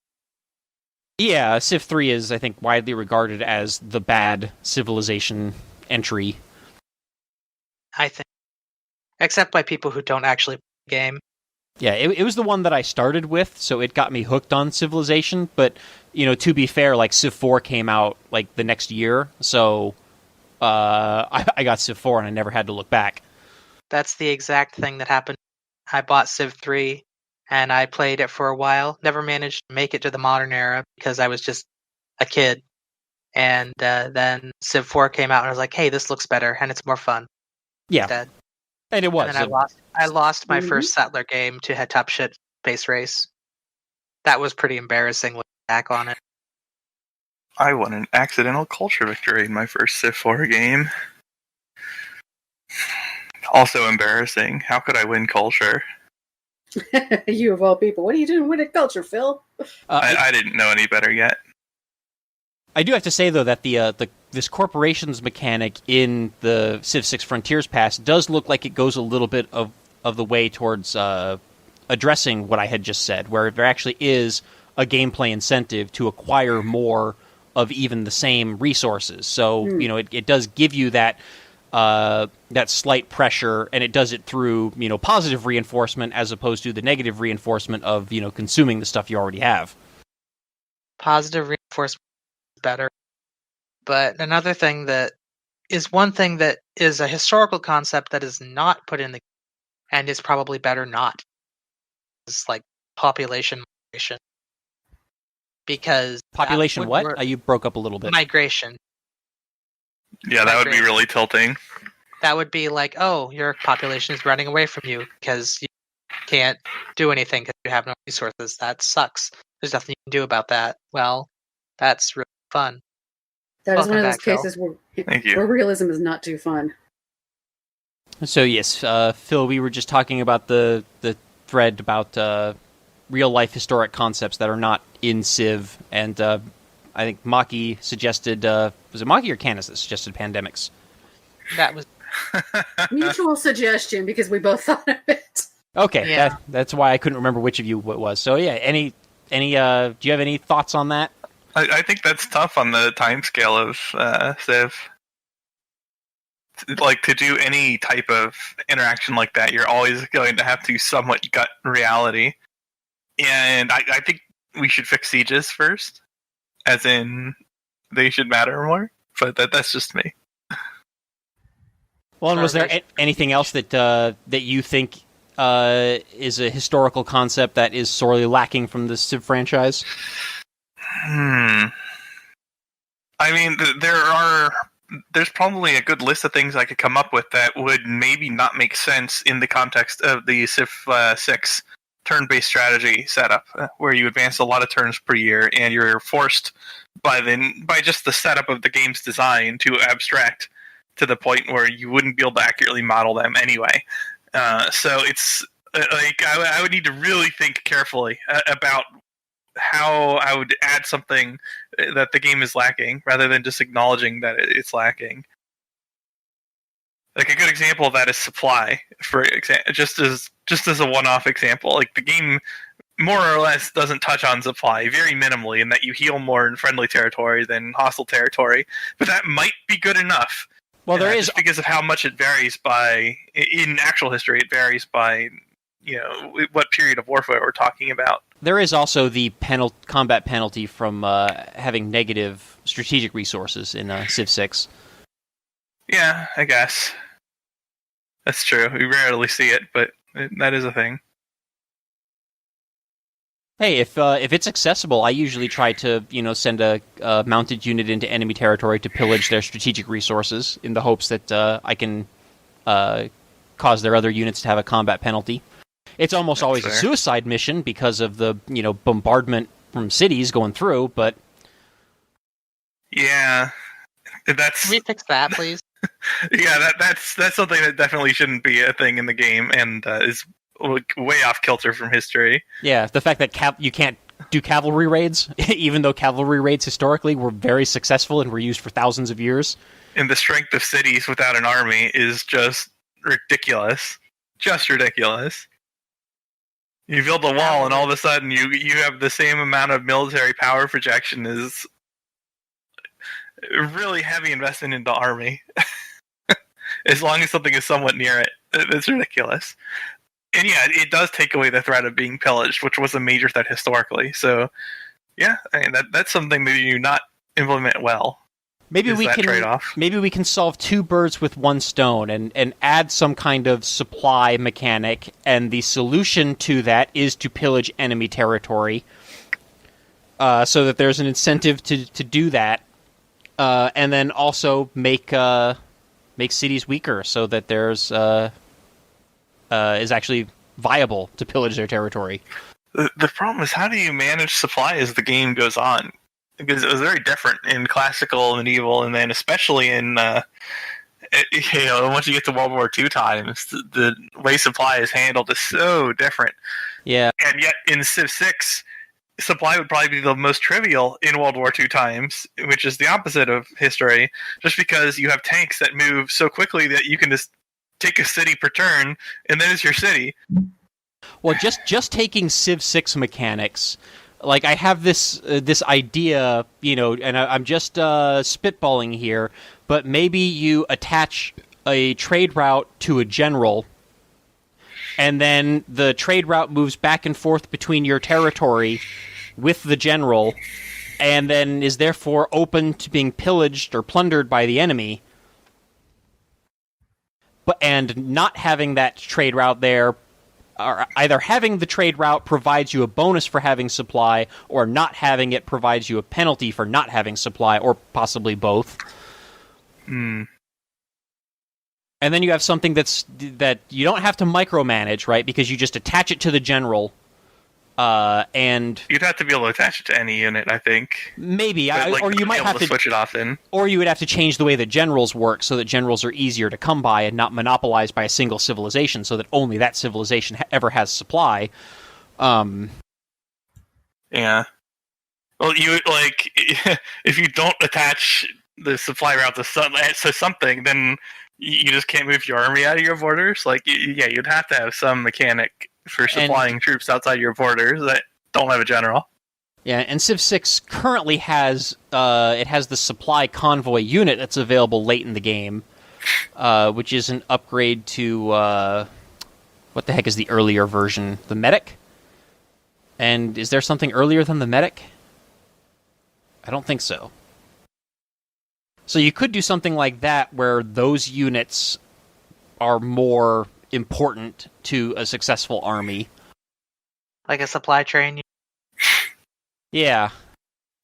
Yeah, Civ 3 is, I think, widely regarded as the bad Civilization entry. I think. Except by people who don't actually play the game. Yeah, it was the one that I started with, so it got me hooked on Civilization, but, you know, to be fair, like, Civ 4 came out, like, the next year, so I got Civ 4 and I never had to look back. That's the exact thing that happened. I bought Civ 3, and I played it for a while, never managed to make it to the modern era, because I was just a kid. And then Civ 4 came out, and I was like, hey, this looks better, and it's more fun. Yeah, Instead. and it was. And then I lost my first settler game to a top shit space race. That was pretty embarrassing looking back on it. I won an accidental culture victory in my first Civ 4 game. Also embarrassing. How could I win culture? You of all people. What are you doing with culture, Phil? I didn't know any better yet. I do have to say, though, that this corporations mechanic in the Civ 6 Frontiers Pass does look like it goes a little bit of the way towards addressing what I had just said, where there actually is a gameplay incentive to acquire more of even the same resources. So, you know, it does give you that slight pressure, and it does it through, you know, positive reinforcement as opposed to the negative reinforcement of, you know, consuming the stuff you already have. Positive reinforcement is better. But another thing that is one thing that is a historical concept that is not put in the game, and is probably better not, is like population migration. Because Population what? You broke up a little bit. Migration. Yeah, that would be really tilting. That would be like, oh, your population is running away from you because you can't do anything because you have no resources. That sucks. There's nothing you can do about that. Well, that's really fun. That is one of those Phil. cases Thank you. where realism is not too fun. So yes, Phil, we were just talking about the thread about real-life historic concepts that are not in Civ, and I think Maki suggested, was it Maki or Canus that suggested pandemics? That was Mutual suggestion, because we both thought of it. Okay, Yeah. that's why I couldn't remember which of you it was. So yeah, any do you have any thoughts on that? I think that's tough on the timescale of Civ. Like, to do any type of interaction like that, you're always going to have to somewhat gut reality. And I think we should fix sieges first. As in, they should matter more. But that's just me. Well, and was there anything else that you think is a historical concept that is sorely lacking from the Civ franchise? I mean, there's probably a good list of things I could come up with that would maybe not make sense in the context of the Civ 6 turn-based strategy setup, where you advance a lot of turns per year, and you're forced by just the setup of the game's design to abstract to the point where you wouldn't be able to accurately model them anyway. So it's like I would need to really think carefully about how I would add something that the game is lacking, rather than just acknowledging that it's lacking. Like, a good example of that is supply, for example, just as a one-off example. Like, the game more or less doesn't touch on supply, very minimally, in that you heal more in friendly territory than hostile territory. But that might be good enough. Well, there is, just because of how much it varies in actual history, it varies by, you know, what period of warfare we're talking about. There is also the combat penalty from having negative strategic resources in Civ 6. Yeah, I guess. That's true. We rarely see it, but that is a thing. Hey, if it's accessible, I usually try to, you know, send a mounted unit into enemy territory to pillage their strategic resources in the hopes that I can cause their other units to have a combat penalty. It's almost always fair. A suicide mission because of the, you know, bombardment from cities going through, but... Yeah. That's... Can we fix that, please? Yeah, that's something that definitely shouldn't be a thing in the game, and is way off kilter from history. Yeah, the fact that you can't do cavalry raids, even though cavalry raids historically were very successful and were used for thousands of years. And the strength of cities without an army is just ridiculous. Just ridiculous. You build a wall, and all of a sudden you have the same amount of military power projection as really heavy investment into army. As long as something is somewhat near it. It's ridiculous. And yeah, it does take away the threat of being pillaged, which was a major threat historically. So, yeah, I mean, that's something that you not implement well. Maybe we can trade-off. Maybe we can solve two birds with one stone and add some kind of supply mechanic, and the solution to that is to pillage enemy territory, so that there's an incentive to do that, and then also make cities weaker so that there's is actually viable to pillage their territory. The problem is, how do you manage supply as the game goes on? Because it was very different in classical, medieval, and then especially in, once you get to World War II times, the way supply is handled is so different. Yeah. And yet in Civ 6, supply would probably be the most trivial in World War II times, which is the opposite of history, just because you have tanks that move so quickly that you can just take a city per turn, and then it's your city. Well, just taking Civ 6 mechanics, like I have this idea, and I'm just spitballing here, but maybe you attach a trade route to a general, and then the trade route moves back and forth between your territory with the general, and then is therefore open to being pillaged or plundered by the enemy. And not having that trade route there, or either having the trade route provides you a bonus for having supply, or not having it provides you a penalty for not having supply, or possibly both. And then you have something that you don't have to micromanage, right? Because you just attach it to the general, and you'd have to be able to attach it to any unit, I think. Maybe, or you might have to switch it often. Or you would have to change the way that generals work so that generals are easier to come by and not monopolized by a single civilization, so that only that civilization ever has supply. Yeah. Well, if you don't attach the supply route to something, then you just can't move your army out of your borders. You'd have to have some mechanic for supplying troops outside your borders that don't have a general. Yeah, and Civ 6 currently has the supply convoy unit that's available late in the game, which is an upgrade to what the heck is the earlier version? The medic? And is there something earlier than the medic? I don't think so. So you could do something like that where those units are more important to a successful army. Like a supply train. Yeah.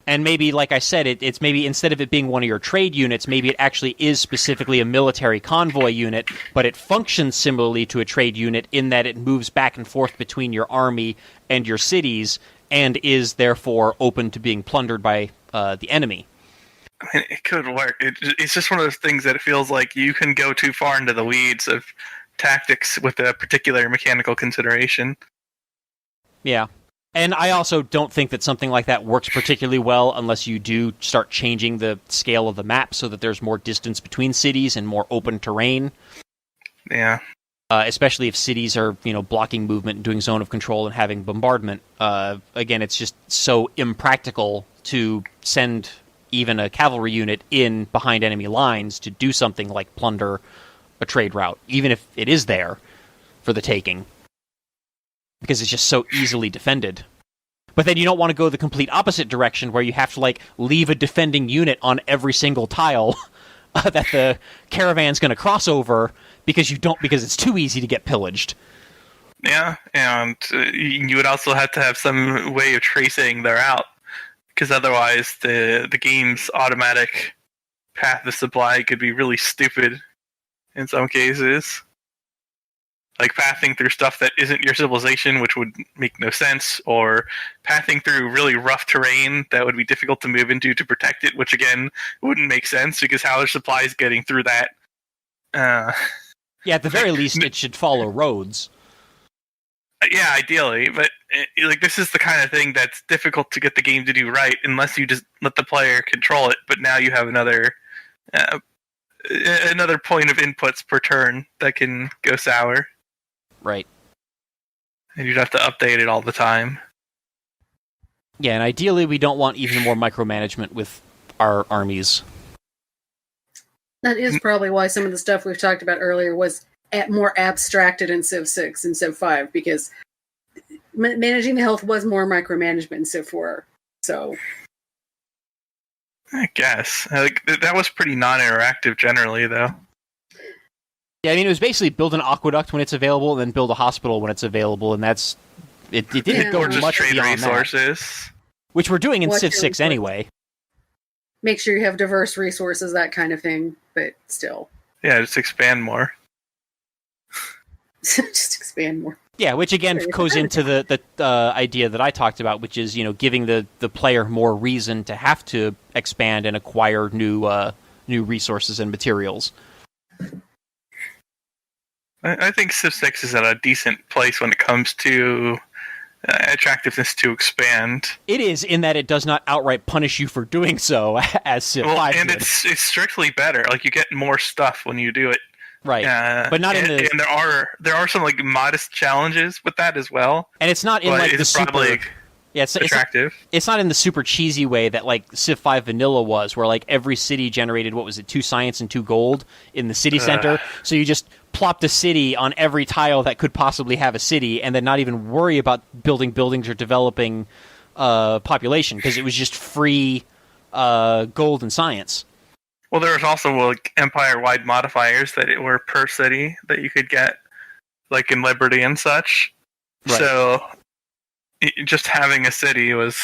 And maybe, like I said, it's maybe instead of it being one of your trade units, maybe it actually is specifically a military convoy unit, but it functions similarly to a trade unit in that it moves back and forth between your army and your cities, and is therefore open to being plundered by the enemy. I mean, it could work. It's just one of those things that it feels like you can go too far into the weeds of tactics with a particular mechanical consideration. Yeah. And I also don't think that something like that works particularly well unless you do start changing the scale of the map so that there's more distance between cities and more open terrain. Yeah. Especially if cities are, blocking movement and doing zone of control and having bombardment. Again, it's just so impractical to send even a cavalry unit in behind enemy lines to do something like plunder a trade route, even if it is there for the taking. Because it's just so easily defended. But then you don't want to go the complete opposite direction where you have to leave a defending unit on every single tile that the caravan's going to cross over because it's too easy to get pillaged. Yeah, and you would also have to have some way of tracing their route, because otherwise the game's automatic path of supply could be really stupid in some cases. Like pathing through stuff that isn't your civilization, which would make no sense, or pathing through really rough terrain that would be difficult to move into to protect it, which again wouldn't make sense, because how are supplies getting through that Uh, Yeah, at the very least, it should follow roads. yeah, ideally, but like this is the kind of thing that's difficult to get the game to do right unless you just let the player control it. But now you have another point of inputs per turn that can go sour, Right. and you'd have to update it all the time. Yeah, and ideally, we don't want even more micromanagement with our armies. That is probably why some of the stuff we've talked about earlier was more abstracted in Civ 6 and Civ 5, because managing the health was more micromanagement in Civ 4. So, I guess like that was pretty non-interactive generally, though. Yeah, I mean, it was basically build an aqueduct when it's available, and then build a hospital when it's available, and that's... It didn't go Or just much trade beyond resources. that. Which we're doing in What's Civ your 6 input? anyway. make sure you have diverse resources, that kind of thing, but still. Yeah, just expand more. Just expand more. Yeah, which again goes into the idea that I talked about, which is, you know, giving the player more reason to have to expand and acquire new resources and materials. I think Civ 6 is at a decent place when it comes to attractiveness to expand. It is, in that it does not outright punish you for doing so, as Civ 5 and did. it's strictly better. Like, you get more stuff when you do it. Right, but not in the... And there are some, like, modest challenges with that as well. And it's not in, like, the super... Yeah, it's attractive. It's not in the super cheesy way that, like, Civ 5 Vanilla was, where, like, every city generated, 2 science and 2 gold in the city center. So you just plopped a city on every tile that could possibly have a city, and then not even worry about building buildings or developing population, because it was just free gold and science. Well, there was also, like, empire-wide modifiers that were per city that you could get, like in Liberty and such. Right. So just having a city was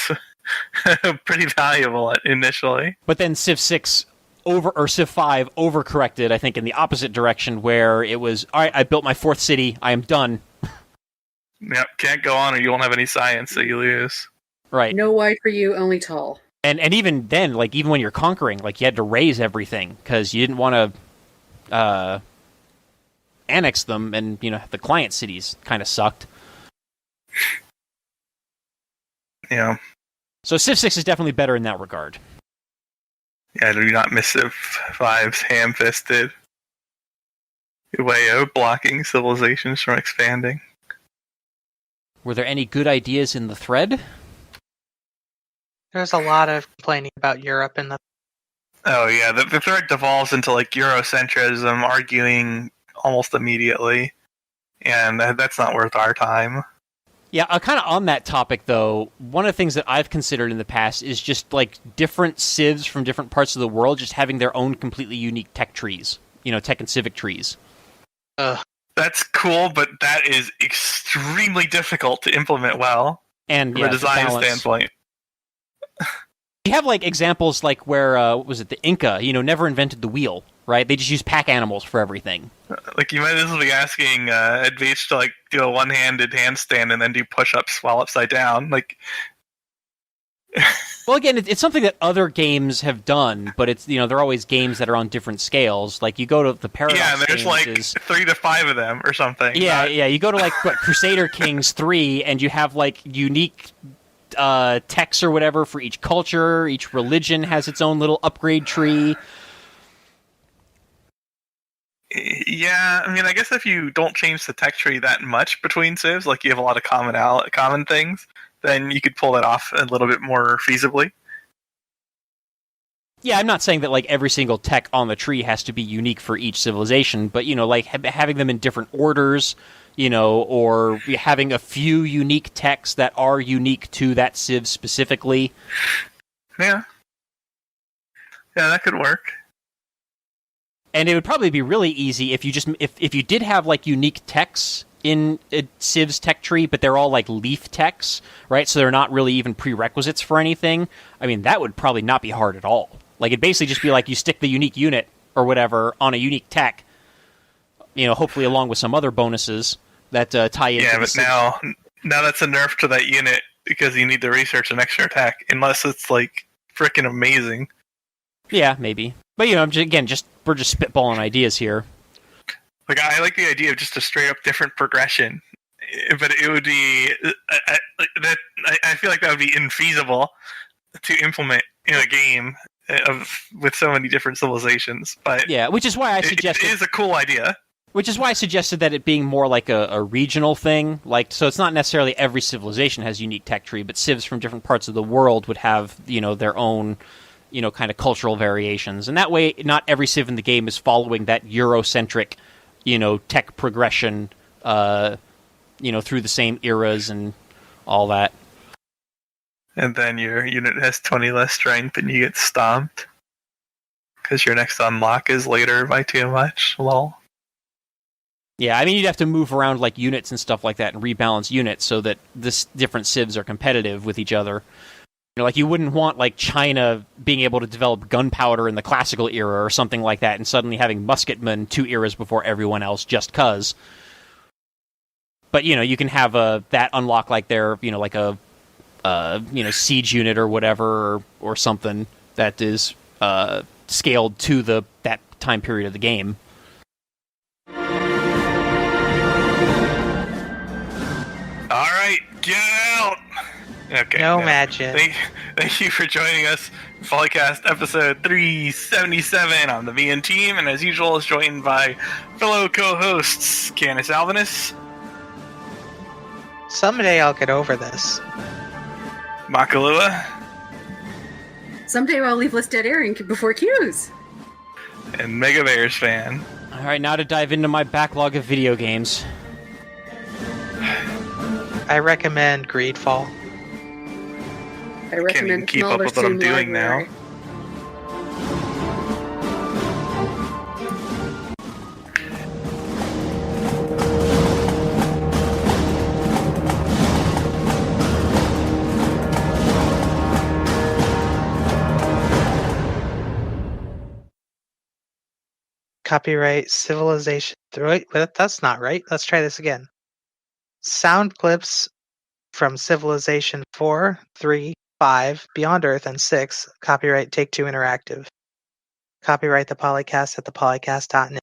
pretty valuable initially. But then Civ 6 Civ 5 overcorrected, I think, in the opposite direction, where it was, all right, I built my 4th city, I am done. Yep, can't go on or you won't have any science, so you lose. Right. No wide for you, only tall. And even then, like, even when you're conquering, like, you had to raise everything, because you didn't want to annex them, and, you know, the client cities kind of sucked. Yeah. So Civ 6 is definitely better in that regard. Yeah, do not miss Civ 5's ham-fisted way of blocking civilizations from expanding. Were there any good ideas in the thread? There's a lot of complaining about Europe in the... Oh yeah, the thread devolves into, like, Eurocentrism, arguing almost immediately, and that's not worth our time. Yeah, kind of on that topic, though, one of the things that I've considered in the past is just, like, different civs from different parts of the world just having their own completely unique tech trees. You know, tech and civic trees. That's cool, but that is extremely difficult to implement well and from a design standpoint. You have, like, examples like where, what was it, the Inca, you know, never invented the wheel, right? They just use pack animals for everything. Like, you might as well be asking Advance to, like, do a one-handed handstand and then do push-ups while upside down. Like, well, again, it's something that other games have done, but it's, you know, they're always games that are on different scales. Like, you go to the Paradox yeah, there's games, like 3 to 5 of them or something. Yeah, you go to, like, what, Crusader Kings 3, and you have, like, unique texts or whatever for each culture. Each religion has its own little upgrade tree. Yeah, I mean, I guess if you don't change the tech tree that much between civs, like you have a lot of common things, then you could pull that off a little bit more feasibly. Yeah, I'm not saying that, like, every single tech on the tree has to be unique for each civilization, but, you know, like, having them in different orders, you know, or having a few unique techs that are unique to that civ specifically. Yeah. Yeah, that could work. And it would probably be really easy if you just if you did have, like, unique techs in Civ's tech tree, but they're all, like, leaf techs, right? So they're not really even prerequisites for anything. I mean, that would probably not be hard at all. Like, it'd basically just be like you stick the unique unit or whatever on a unique tech, you know, hopefully along with some other bonuses that tie into. Yeah, but now that's a nerf to that unit because you need to research an extra attack, unless it's, like, freaking amazing. Yeah, maybe. But, you know, we're just spitballing ideas here. Like, I like the idea of just a straight up different progression, but it would be I feel like that would be infeasible to implement in a game with so many different civilizations. But yeah, which is why I suggested it is a cool idea. Which is why I suggested that it being more like a regional thing. Like, so it's not necessarily every civilization has unique tech tree, but civs from different parts of the world would have, their own, kind of cultural variations. And that way, not every civ in the game is following that Eurocentric, tech progression, through the same eras and all that. And then your unit has 20 less strength and you get stomped. Because your next unlock is later by too much. Lol. Yeah, I mean, you'd have to move around like units and stuff like that and rebalance units so that this different civs are competitive with each other. Like, you wouldn't want, like, China being able to develop gunpowder in the classical era or something like that and suddenly having musketmen 2 eras before everyone else just 'cause. But, you can have that unlock like their, like a siege unit or whatever or something that is scaled to that time period of the game. All right, get out! Okay. No magic. Thank you for joining us. PolyCast episode 377 on the MeInTeam, and as usual, is joined by fellow co-hosts CanusAlbinus. Someday I'll get over this. Makahlua. Someday I'll leave less dead air before queues. And MegaBearsFan. All right, now to dive into my backlog of video games. I recommend Greedfall. I recommend Can't even keep up with what I'm doing now. Copyright Civilization. Wait, that's not right. Let's try this again. Sound clips from Civilization 4, 3, 5, Beyond Earth, and 6. Copyright Take-Two Interactive. Copyright the PolyCast at thepolycast.net.